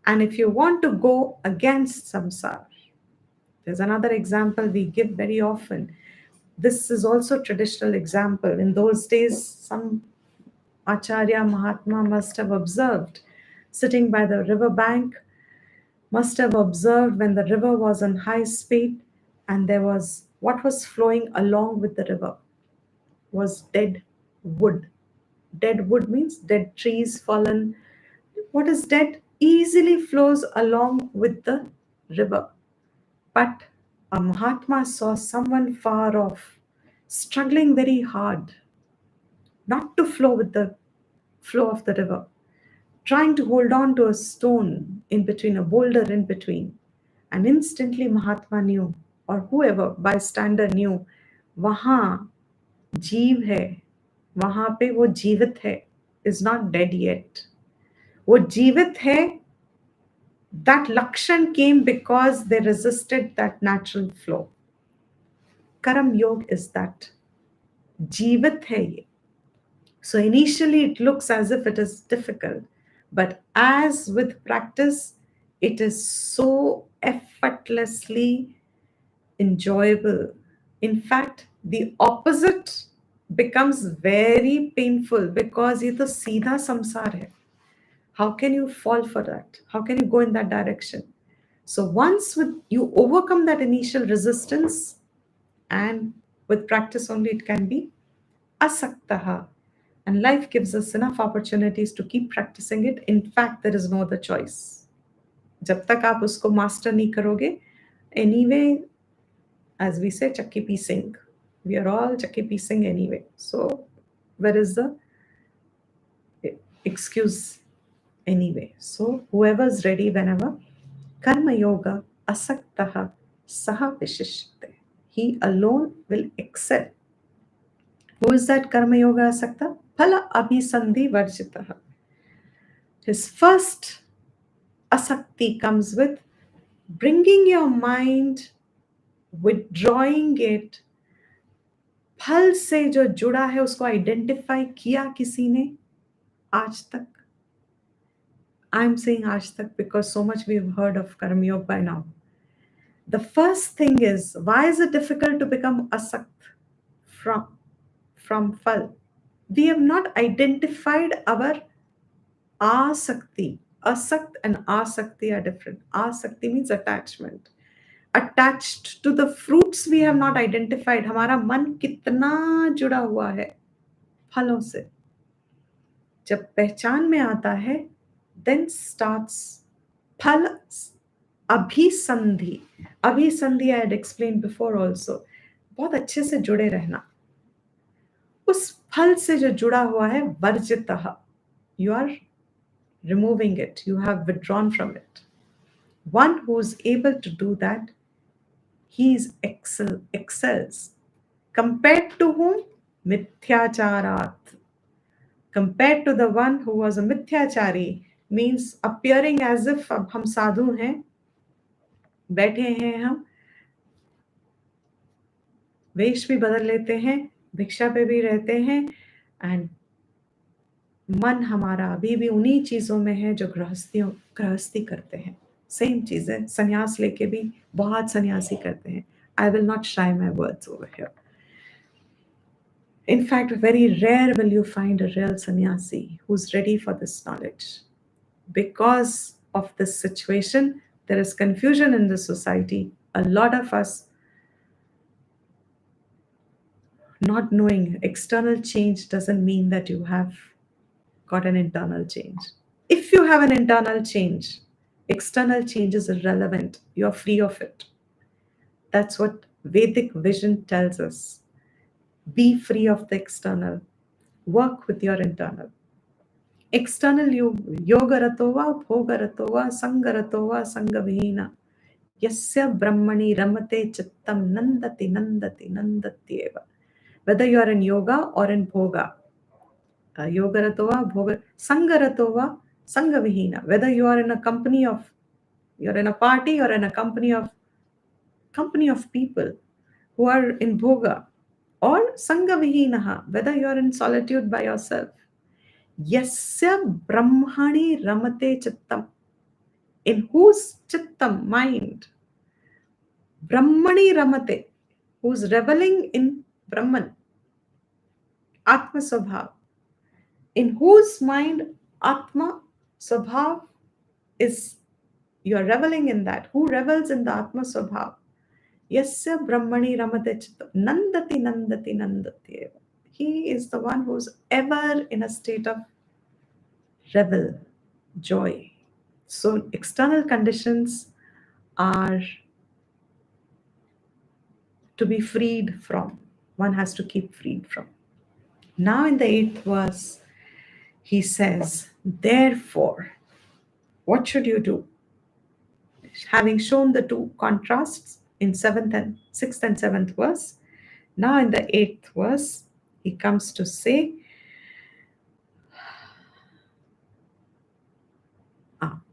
And if you want to go against samsara, there's another example we give very often. This is also a traditional example. In those days, some Acharya Mahatma must have observed, sitting by the river bank, must have observed when the river was on high speed, and there was, what was flowing along with the river was dead wood. Dead wood means dead trees fallen. What is dead easily flows along with the river. But A Mahatma saw someone far off, struggling very hard, not to flow with the flow of the river, trying to hold on to a stone in between, a boulder in between. And instantly Mahatma knew, or whoever bystander knew, वहाँ जीव है, वहाँ पे वो जीवित है, is not dead yet. वो जीवित है. That lakshan came because they resisted that natural flow. Karam Yog is that. Jeevit hai ye. So initially it looks as if it is difficult, but as with practice, it is so effortlessly enjoyable. In fact, the opposite becomes very painful because ये तो सीधा संसार है. How can you fall for that? How can you go in that direction? So once you overcome that initial resistance, and with practice only it can be asaktaha. And life gives us enough opportunities to keep practicing it. In fact, there is no other choice. जब तक आप उसको master नहीं करोगे, anyway, as we say, chakki piecing. We are all chakki piecing anyway. So where is the excuse anyway? So whoever's ready whenever, karma yoga asaktaha saha vishishyate. He alone will excel. Who is that karma yoga asakta? Phala abhisandhi varjitaha. His first asakti comes with bringing your mind, withdrawing it. फल से जो जुड़ा है उसको identify किया किसी ने आज तक. I'm saying आज तक because so much we've heard of Karma Yoga by now. The first thing is, why is it difficult to become asakt from phal? We have not identified our asakti. Asakt and asakti are different. Asakti means attachment. Attached to the fruits we have not identified. हमारा मन कितना जुड़ा हुआ है फलों से. जब पहचान में आता है, then starts फल अभिसंधि. अभिसंधि I had explained before also. बहुत अच्छे से जुड़े रहना. उस फल से जो जुड़ा हुआ है वर्जितः. You are removing it. You have withdrawn from it. One who is able to do that, he excels. Compared to whom? Mithyacharat. Compared to the one who was a mithyachari, means appearing as if हम साधु हैं, बैठे हैं हम, वेश भी बदल लेते हैं, भिक्षा पे भी रहते हैं, and मन हमारा अभी भी उन्हीं चीजों में है जो गृहस्थी करते हैं. सेम चीज है. संन्यास लेके भी बहुत सन्यासी करते हैं. I will not shy my words over here. In fact, very rare will you find a real sannyasi who's ready for this knowledge. Because of this situation, there is confusion in the society. A lot of us not knowing external change doesn't mean that you have got an internal change. If you have an internal change, external change is irrelevant. You're free of it. That's what Vedic vision tells us. Be free of the external. Work with your internal. External yoga va, bhoga va, sangha va, sangha Yasya brahmani ramate chittam nandati eva. Whether you are in yoga or in bhoga, yoga ratova, bhoga, sangha ratova, sangha vihina. Whether you are in a company of, you're in a party or in a company of people who are in bhoga, or sangha vihinaha, whether you are in solitude by yourself. Yasya brahmani ramate chittam. In whose chittam, mind, brahmani ramate, who's reveling in Brahman, Atma Swabhav, in whose mind Atma Swabhav is, you are reveling in that. Who revels in the Atma Swabhav? Yasya Brahmani Ramate Chittam. Nandati. He is the one who's ever in a state of revel, joy. So external conditions are to be freed from. One has to keep freed from. Now in the 8th verse, he says, therefore, what should you do? Having shown the two contrasts in 6th and 7th verse, now in the 8th verse, he comes to say,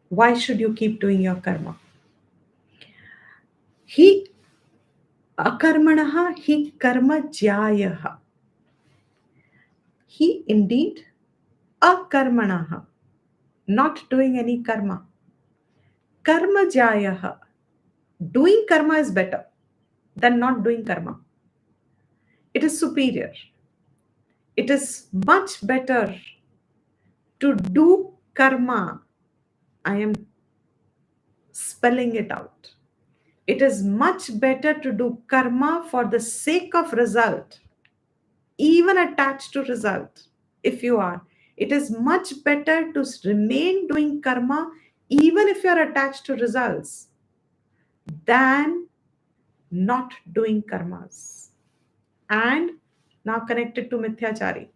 why should you keep doing your karma? He akarmanaha hi karma jyayaha. He indeed akarmanaha, not doing any karma. Karma jayaha. Doing karma is better than not doing karma. It is superior. It is much better to do karma. I am spelling it out. It is much better to do karma for the sake of result, even attached to result. If you are, it is much better to remain doing karma even if you are attached to results than not doing karmas. And now connected to mithyachari.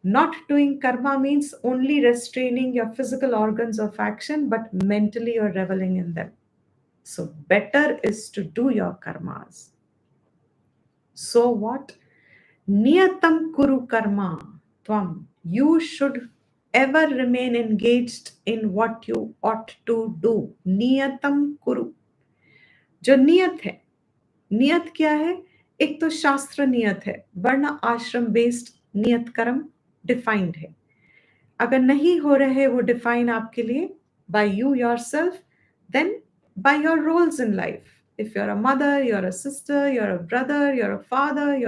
Not doing karma means only restraining your physical organs of action, but mentally you're reveling in them. So better is to do your karmas. So what? Niyatam kuru karma tvam. You should ever remain engaged in what you ought to do. Niyatam kuru. जो नियत है, नियत क्या है? एक तो शास्त्र नियत है, वर्ण आश्रम बेस्ड नियत कर्म डिफाइंड है. अगर नहीं हो रहे वो डिफाइन आपके लिए by you yourself, then by your roles in life. If you're a mother, you're a sister, you're a brother, you're a father, you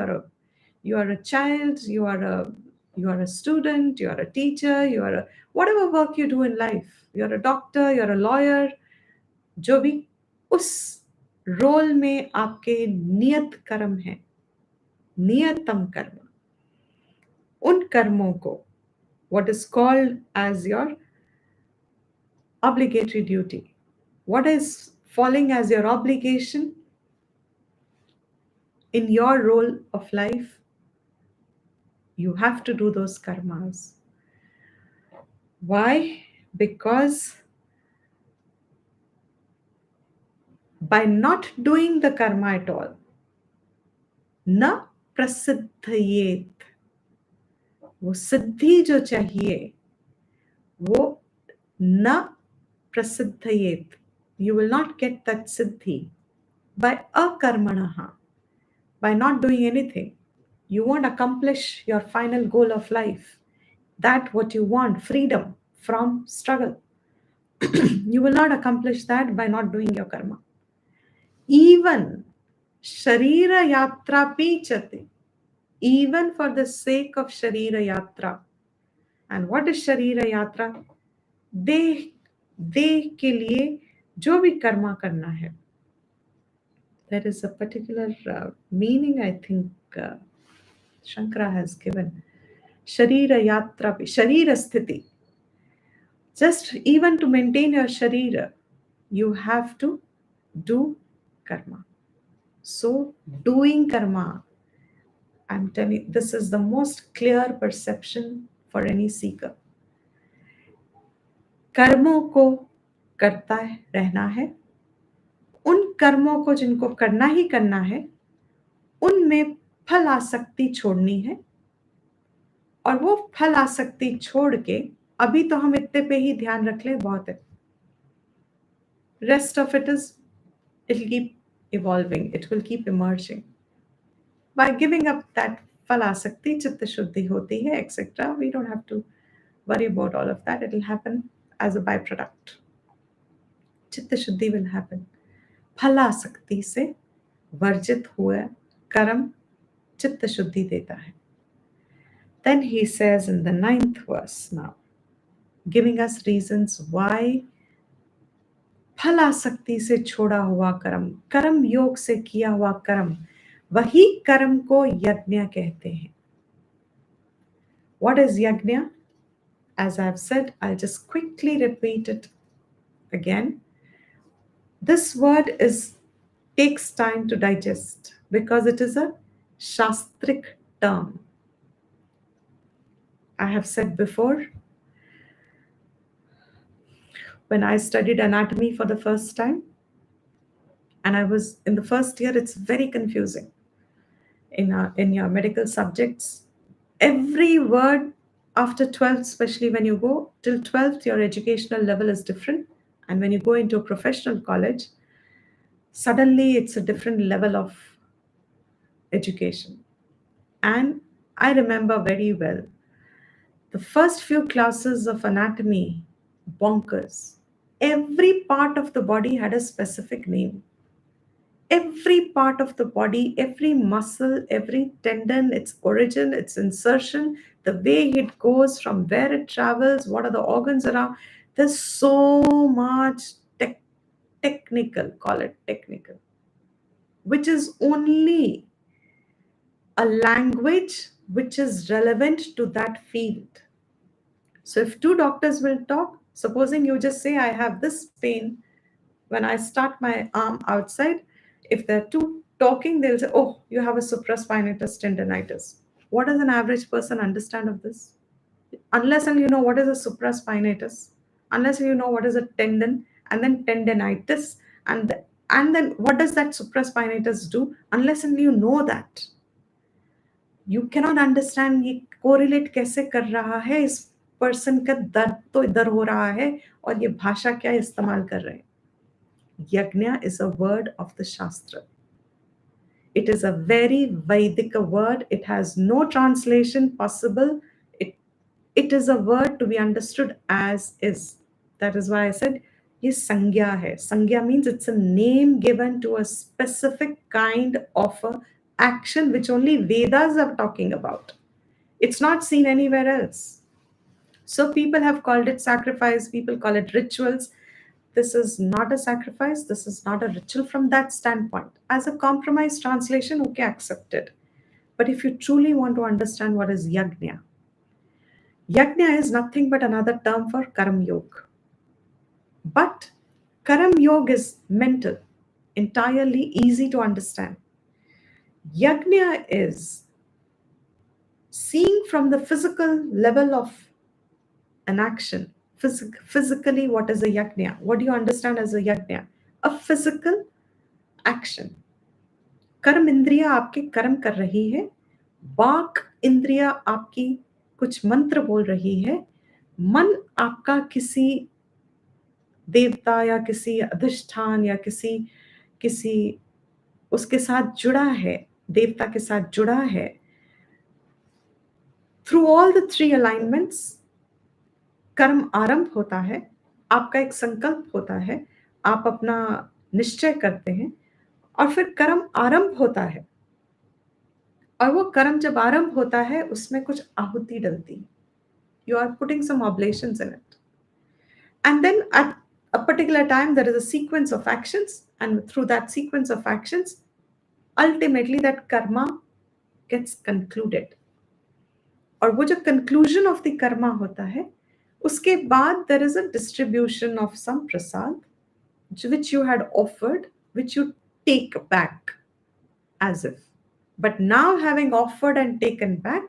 are a child, you are a student, you are a teacher, you are a whatever work you do in life. You're a doctor, you're a lawyer. जो भी उस role में आपके नियत कर्म है, नियतम कर्म, उन कर्मों को what is called as your obligatory duty, what is falling as your obligation in your role of life, you have to do those karmas. Why? Because by not doing the karma at all, na prasiddhayet, वो सिद्धि जो चाहिए वो न prasiddhayet, you will not get that siddhi by akarmanaha, by not doing anything. You won't accomplish your final goal of life, that what you want, freedom from struggle. You will not accomplish that by not doing your karma. Even sharira yatra pichate, even for the sake of sharira yatra. And what is sharira yatra? देह के लिए जो भी कर्मा करना है. There is a particular meaning I think Shankara has given. Sharira yatra, sharira sthiti. Just even to maintain your sharira, you have to do karma. So doing karma, I'm telling you, this is the most clear perception for any seeker. कर्मों को करता रहना है. उन कर्मों को जिनको करना ही करना है, उनमें फल आसक्ति छोड़नी है. और वो फल आसक्ति छोड़ के, अभी तो हम इतने पे ही ध्यान रख लें, बहुत है. Rest of it is, it'll keep evolving, it will keep emerging. By giving up that फल आसक्ति, चित्त शुद्धि होती है, etc. We don't have to worry about all of that. It will happen as a byproduct. चित्त शुद्धि will happen. फलासक्ति से वर्जित हुआ कर्म चित्त शुद्धि देता है. Then he says in the 9th verse now, giving us reasons why फलासक्ति से छोड़ा हुआ कर्म, कर्म योग से किया हुआ कर्म, वही कर्म को यज्ञ कहते हैं. What is yajna? As I've said, I'll just quickly repeat it again. This word takes time to digest. because it is a shastric term. I have said before, when I studied anatomy for the first time, and I was in the first year, it's very confusing in your medical subjects. Every word after 12th, especially when you go till 12th, your educational level is different. And when you go into a professional college, suddenly it's a different level of education. And I remember very well the first few classes of anatomy, bonkers. Every part of the body had a specific name. Every part of the body, every muscle, every tendon, its origin, its insertion, the way it goes, from where it travels, what are the organs around. There's so much technical, call it technical, which is only a language which is relevant to that field. So if two doctors will talk, supposing you just say, I have this pain when I start my arm outside, if they're two talking, they'll say, oh, you have a supraspinatus tendonitis. What does an average person understand of this? Unless and you know what is a supraspinatus, unless you know what is a tendon, and then tendonitis, and then what does that supraspinatus do, unless and you know that, you cannot understand ये correlate कैसे कर रहा है, इस person का दर्द तो इधर हो रहा है और ये भाषा क्या इस्तेमाल कर रहे हैं. यज्ञ is a word of the शास्त्र. It is a very Vedic word. It has no translation possible. It is a word to be understood as is. That is why I said, ये संज्ञा है. संज्ञा means it's a name given to a specific kind of a action which only Vedas are talking about. It's not seen anywhere else. So people have called it sacrifice, people call it rituals. This is not a sacrifice, this is not a ritual from that standpoint. As a compromise translation, okay, accepted. But if you truly want to understand what is yajna, yajna is nothing but another term for karam yoga. But karam yoga is mental, entirely easy to understand. Yajna is seeing from the physical level of an action. Physically, what is a yajna? What do you understand as a yajna? A physical action. कर्म इंद्रिया आपके कर्म कर रही है, वाक इंद्रिया आपकी कुछ मंत्र बोल रही है, मन आपका किसी देवता या किसी अधिष्ठान या किसी किसी उसके साथ जुड़ा है, देवता के साथ जुड़ा है. Through all the three alignments कर्म आरंभ होता है. आपका एक संकल्प होता है, आप अपना निश्चय करते हैं और फिर कर्म आरंभ होता है. और वो कर्म जब आरंभ होता है उसमें कुछ आहुति डलती है. You are putting some oblations in it, and then at a particular time there is a sequence of actions, and through that sequence of actions ultimately that karma gets concluded. और वो जो conclusion of the karma होता है, उसके बाद there is a distribution of some prasad which you had offered, which you take back as if. But now having offered and taken back,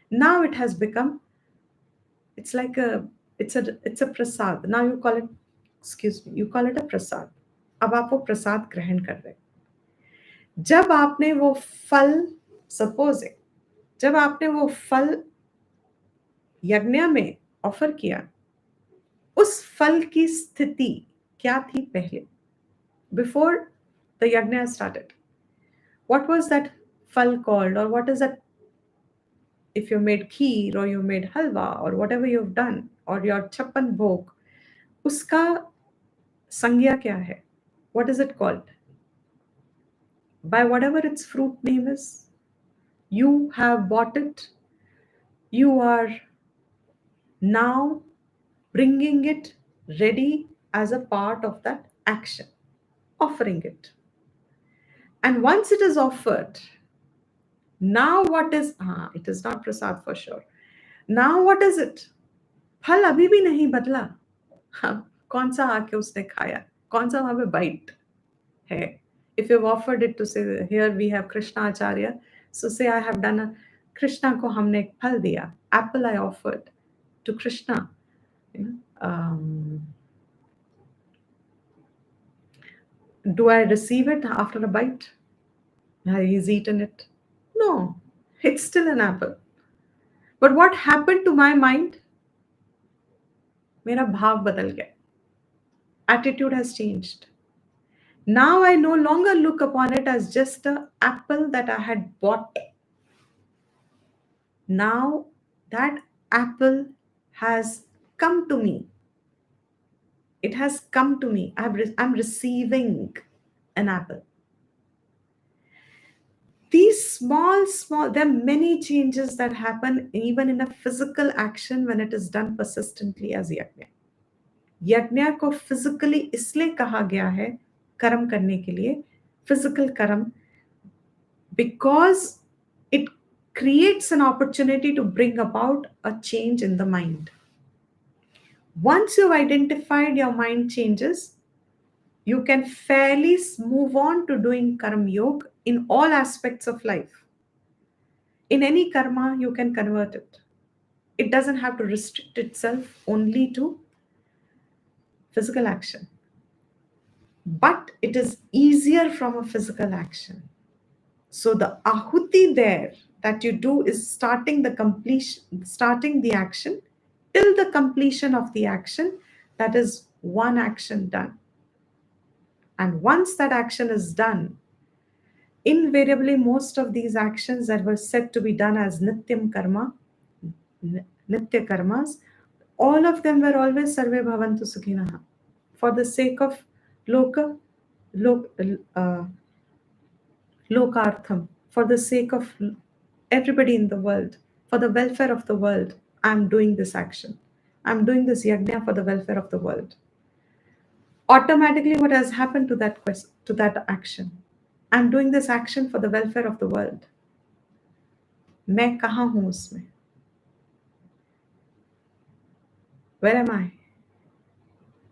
now it has become, it's like it's a prasad. Now you call it, excuse me, you call it a prasad. अब आप वो प्रसाद ग्रहण कर रहे. जब आपने वो फल, सपोजिंग, जब आपने वो फल यज्ञ में ऑफर किया, उस फल की स्थिति क्या थी पहले, बिफोर द यज्ञ स्टार्टेड? What was that फल called, or what is that? If you made kheer or you made halwa or whatever you've done, or your chappan bhog, उसका संज्ञा क्या है? What is it called? By whatever its fruit name is, you have bought it. You are now bringing it ready as a part of that action, offering it. And once it is offered, now what is, it is not prasad for sure. Now what is it? फल अभी भी नहीं बदला. हाँ, कौन सा आके उसने खाया, कौन सा वहां पे बाइट है. If you've offered it to say, here we have Krishna Acharya, so say I have done a Krishna ko हमने एक फल दिया, apple I offered to Krishna. You know, do I receive it after a bite? He's eaten it. No, it's still an apple. But what happened to my mind? मेरा भाव बदल गया. Attitude has changed. Now I no longer look upon it as just an apple that I had bought. Now that apple has come to me. It has come to me. I'm receiving an apple. These small, there are many changes that happen even in a physical action when it is done persistently as yajna. यज्ञ को physically इसलिए कहा गया है कर्म करने के लिए, फिजिकल कर्म, because it creates an opportunity to bring about a change in the mind. Once you've identified your mind changes, you can fairly move on to doing karma yoga in all aspects of life. In any karma, you can convert it. It doesn't have to restrict itself only to physical action. But it is easier from a physical action. So the ahuti there that you do is starting the action till the completion of the action. That is one action done. And once that action is done, invariably most of these actions that were said to be done as nityam karma, nitya karmas, all of them were always sarve bhavantu sukhinaha, for the sake of loka, lokartham, for the sake of everybody in the world, for the welfare of the world. I'm doing this action. I'm doing this yajna for the welfare of the world. Automatically, what has happened to that action? I'm doing this action for the welfare of the world. मैं कहाँ हूँ उसमें? Where am I?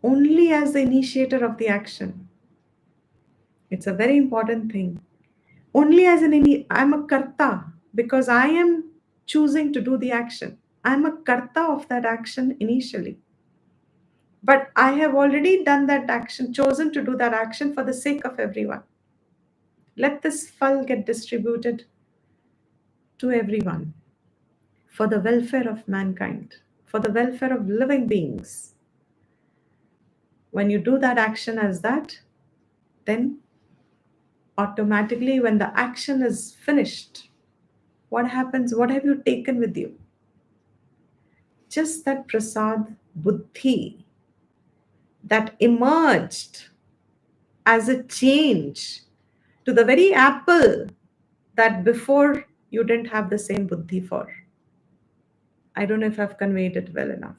Only as the initiator of the action. It's a very important thing. Only as I'm a karta because I am choosing to do the action. I'm a karta of that action initially. But I have already done that action, chosen to do that action for the sake of everyone. Let this phal get distributed to everyone for the welfare of mankind, for the welfare of living beings. When you do that action as that, then automatically when the action is finished, what happens? What have you taken with you? Just that prasad buddhi that emerged as a change to the very apple that before you didn't have the same buddhi for. I don't know if I've conveyed it well enough.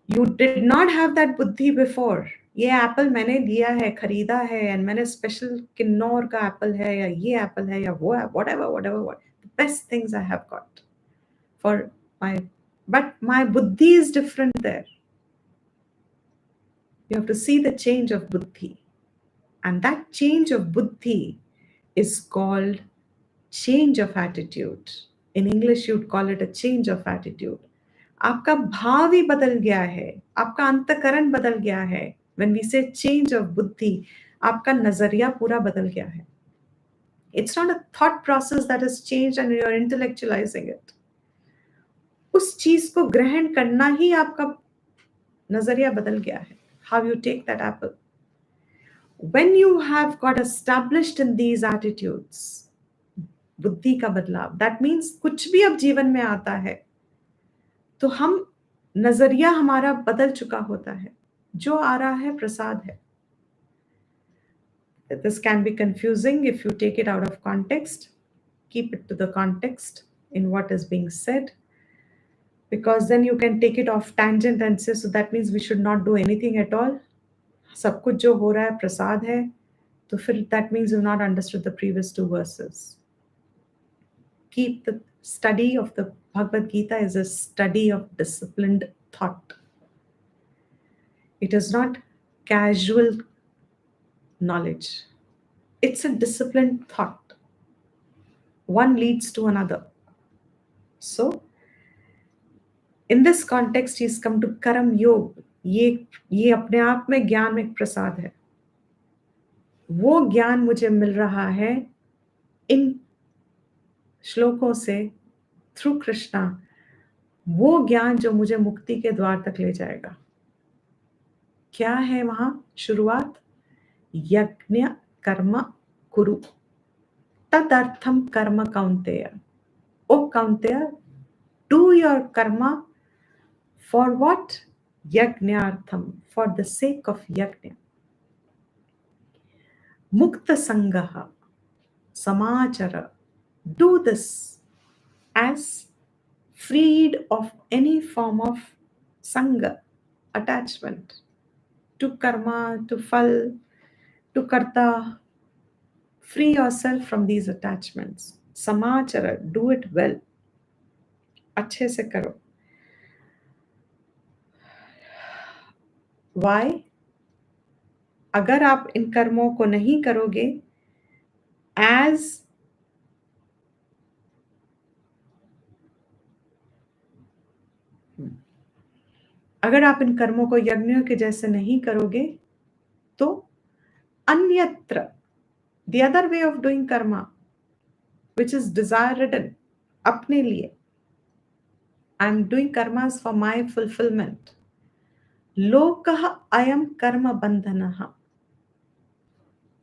You did not have that buddhi before. ये Apple मैंने लिया है, खरीदा है, and मैंने special Kinnaur का Apple है, या ये एप्पल है, या वो है, whatever, the best things I have got for but my buddhi is different there. You have to see the change of buddhi, and that change of buddhi is called change of attitude. In English, you'd call it a change of attitude. आपका भाव ही बदल गया है, आपका अंतकरण बदल गया है. When we say change of buddhi, आपका नजरिया पूरा बदल गया है. It's not a thought process that has changed and you're intellectualizing it. उस चीज को ग्रहण करना ही आपका नजरिया बदल गया है. How you take that apple. When you have got established in these attitudes, बुद्धि का बदलाव, that means कुछ भी अब जीवन में आता है तो हम नजरिया हमारा बदल चुका होता है. जो आ रहा है प्रसाद है. This can be confusing if you take it out of context. Keep it to the context in what is being said, because then you can take it off tangent and say, so that means we should not do anything at all. सब कुछ जो हो रहा है प्रसाद है, तो फिर that means you've not understood the previous two verses. Keep the study of the Bhagavad Gita is a study of disciplined thought. It is not casual knowledge. It's a disciplined thought. One leads to another. So, in this context, he's come to कर्म योग. ये अपने आप में ज्ञान में एक प्रसाद है. वो ज्ञान मुझे मिल रहा है इन श्लोकों से, थ्रू कृष्णा. वो ज्ञान जो मुझे मुक्ति के द्वार तक ले जाएगा. क्या है वहां शुरुआत? यज्ञ कर्म कुरु तदर्थम कर्म कौन्तेय. ओ कौन्तेय, do your karma for what? Yajnartham, for the sake of yajna. Mukta sangaha samachara. Do this as freed of any form of sanga, attachment to karma, to phal, to karta. Free yourself from these attachments. Samachara, do it well. अच्छे से करो. Why? अगर आप इन कर्मों को नहीं करोगे, as अगर आप इन कर्मों को यज्ञों के जैसे नहीं करोगे, तो अन्यत्र, the other way of doing karma, which is desire ridden, अपने लिए, I'm doing karmas for my fulfillment. लोकः अयं कर्म बंधनः.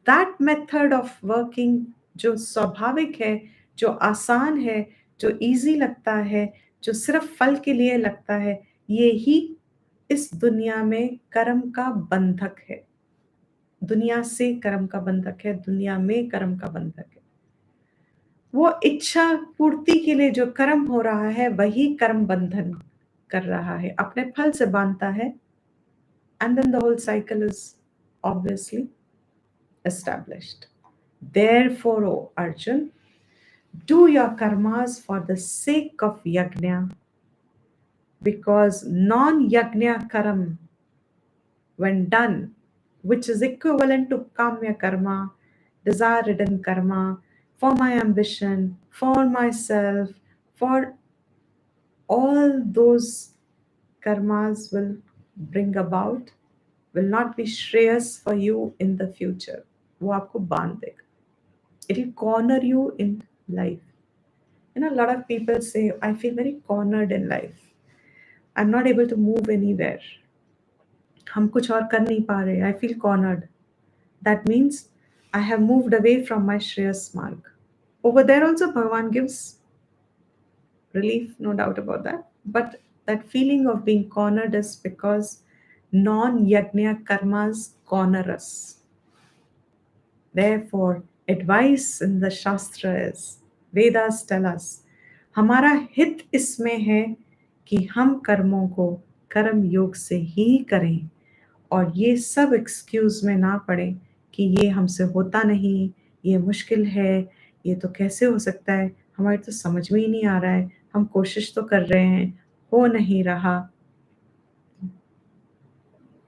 That method of working जो स्वाभाविक है, जो आसान है, जो easy लगता है, जो सिर्फ फल के लिए लगता है, ये ही इस दुनिया में कर्म का बंधक है. दुनिया से कर्म का बंधक है, दुनिया में कर्म का बंधक है. वो इच्छा पूर्ति के लिए जो कर्म हो रहा है, वही कर्म बंधन कर रहा है, अपने फल से बांधता है. And then the whole cycle is obviously established. Therefore, O Arjun, do your karmas for the sake of yajna, because non-yajna karam, when done, which is equivalent to kamya karma, desire-ridden karma, for my ambition, for myself, for all those karmas will bring about, will not be shreyas for you in the future. वो आपको बांध देगा. It will corner you in life. You know, a lot of people say, I feel very cornered in life. I'm not able to move anywhere. हम कुछ और कर नहीं पा रहे. I feel cornered. That means I have moved away from my Shreyas marg. Over there also Bhagavan gives relief, no doubt about that. But that feeling of being cornered is because non-yajna karmas corner us. Therefore, advice in the Shastra is, Vedas tell us, हमारा हित इसमें है कि हम कर्मों को कर्म योग से ही करें, और ये सब एक्सक्यूज में ना पड़े कि ये हमसे होता नहीं, ये मुश्किल है, ये तो कैसे हो सकता है, हमारे तो समझ में ही नहीं आ रहा है, हम कोशिश तो कर रहे हैं, हो नहीं रहा.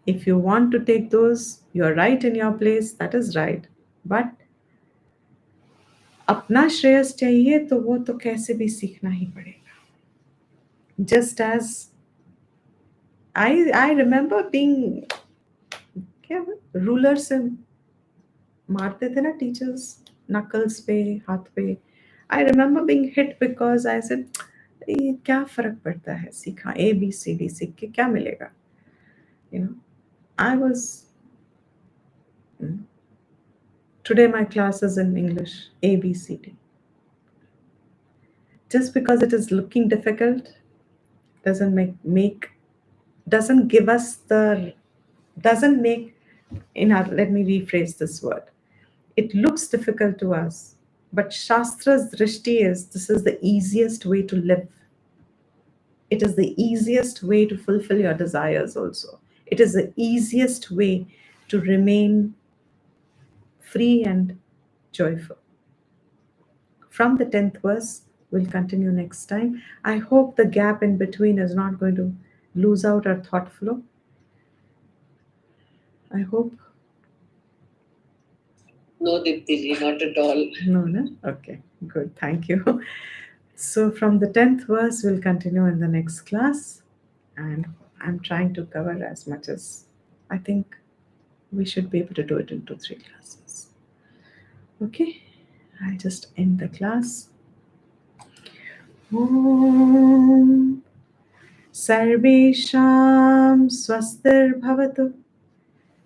If you want to take those, you're right in your place, that is right. But अपना श्रेयस चाहिए तो वो तो कैसे भी सीखना ही पड़ेगा. Just as I remember being, क्या रूलर से मारते थे ना टीचर्स, नकल्स पे, हाथ पे. I remember being hit because I said, ये क्या फर्क पड़ता है, सीखा ABCD सीख के क्या मिलेगा. You know, I was today my class is in English, ABCD. Just because it is looking difficult doesn't make doesn't give us the doesn't make in our, let me rephrase this word. It looks difficult to us, but Shastra's drishti is, this is the easiest way to live. It is the easiest way to fulfill your desires also. It is the easiest way to remain free and joyful. From the 10th verse, we'll continue next time. I hope the gap in between is not going to lose out our thought flow. I hope No, Diptiji, not at all. No, no? Okay, good. Thank you. So, from the 10th verse, we'll continue in the next class. And I'm trying to cover as much as I think we should be able to do it in 2-3 classes. Okay, I'll just end the class. Om Sarvesham Swastir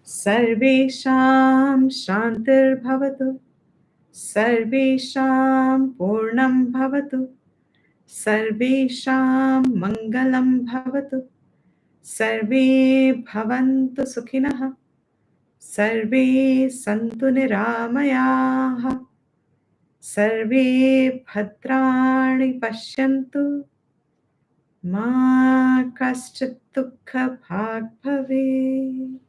Sarvesham Shantir Bhavatu Sarvesham Purnam Bhavatu Sarvesham Mangalam Bhavatu Sarve Bhavantu Sukhinah Sarve Santu Niramayaha Sarve Bhadrani Pashyantu Ma Kaschit Dukha Bhag Bhavet.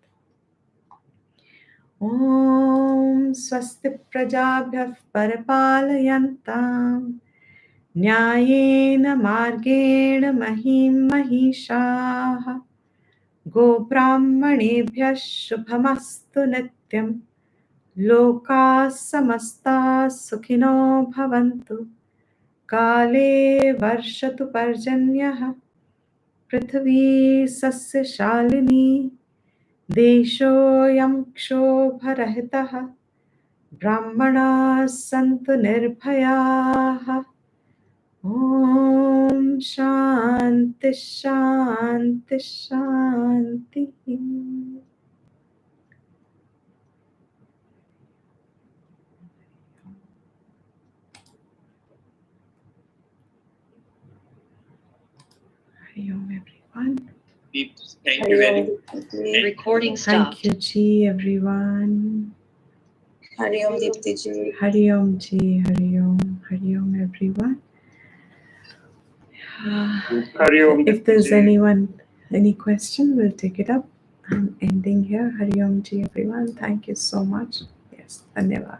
Om Swasti Prajabhyah Paripalayantam Nyayena Margena Mahim Mahishaha Gobrahmanebhyah Shubhamastu Nityam Loka Samasta Sukhino Bhavantu Kale Varshatu Parjanyah Prithvi Sasya Shalini Deshoyam Kshobharahitah Brahmana Santu Nirbhayaha Om Shanti Shanti Shanti. Hari Om, everyone. Thank you very much. Recording stopped. Thank you, Ji, everyone. Hari Om Deepti ji. Hari Om, Ji. Hari Om, everyone. Hari Om, If there's Ji. anyone, any question, we'll take it up. I'm ending here. Hari Om, Ji, everyone. Thank you so much. Yes, Dhanyavad.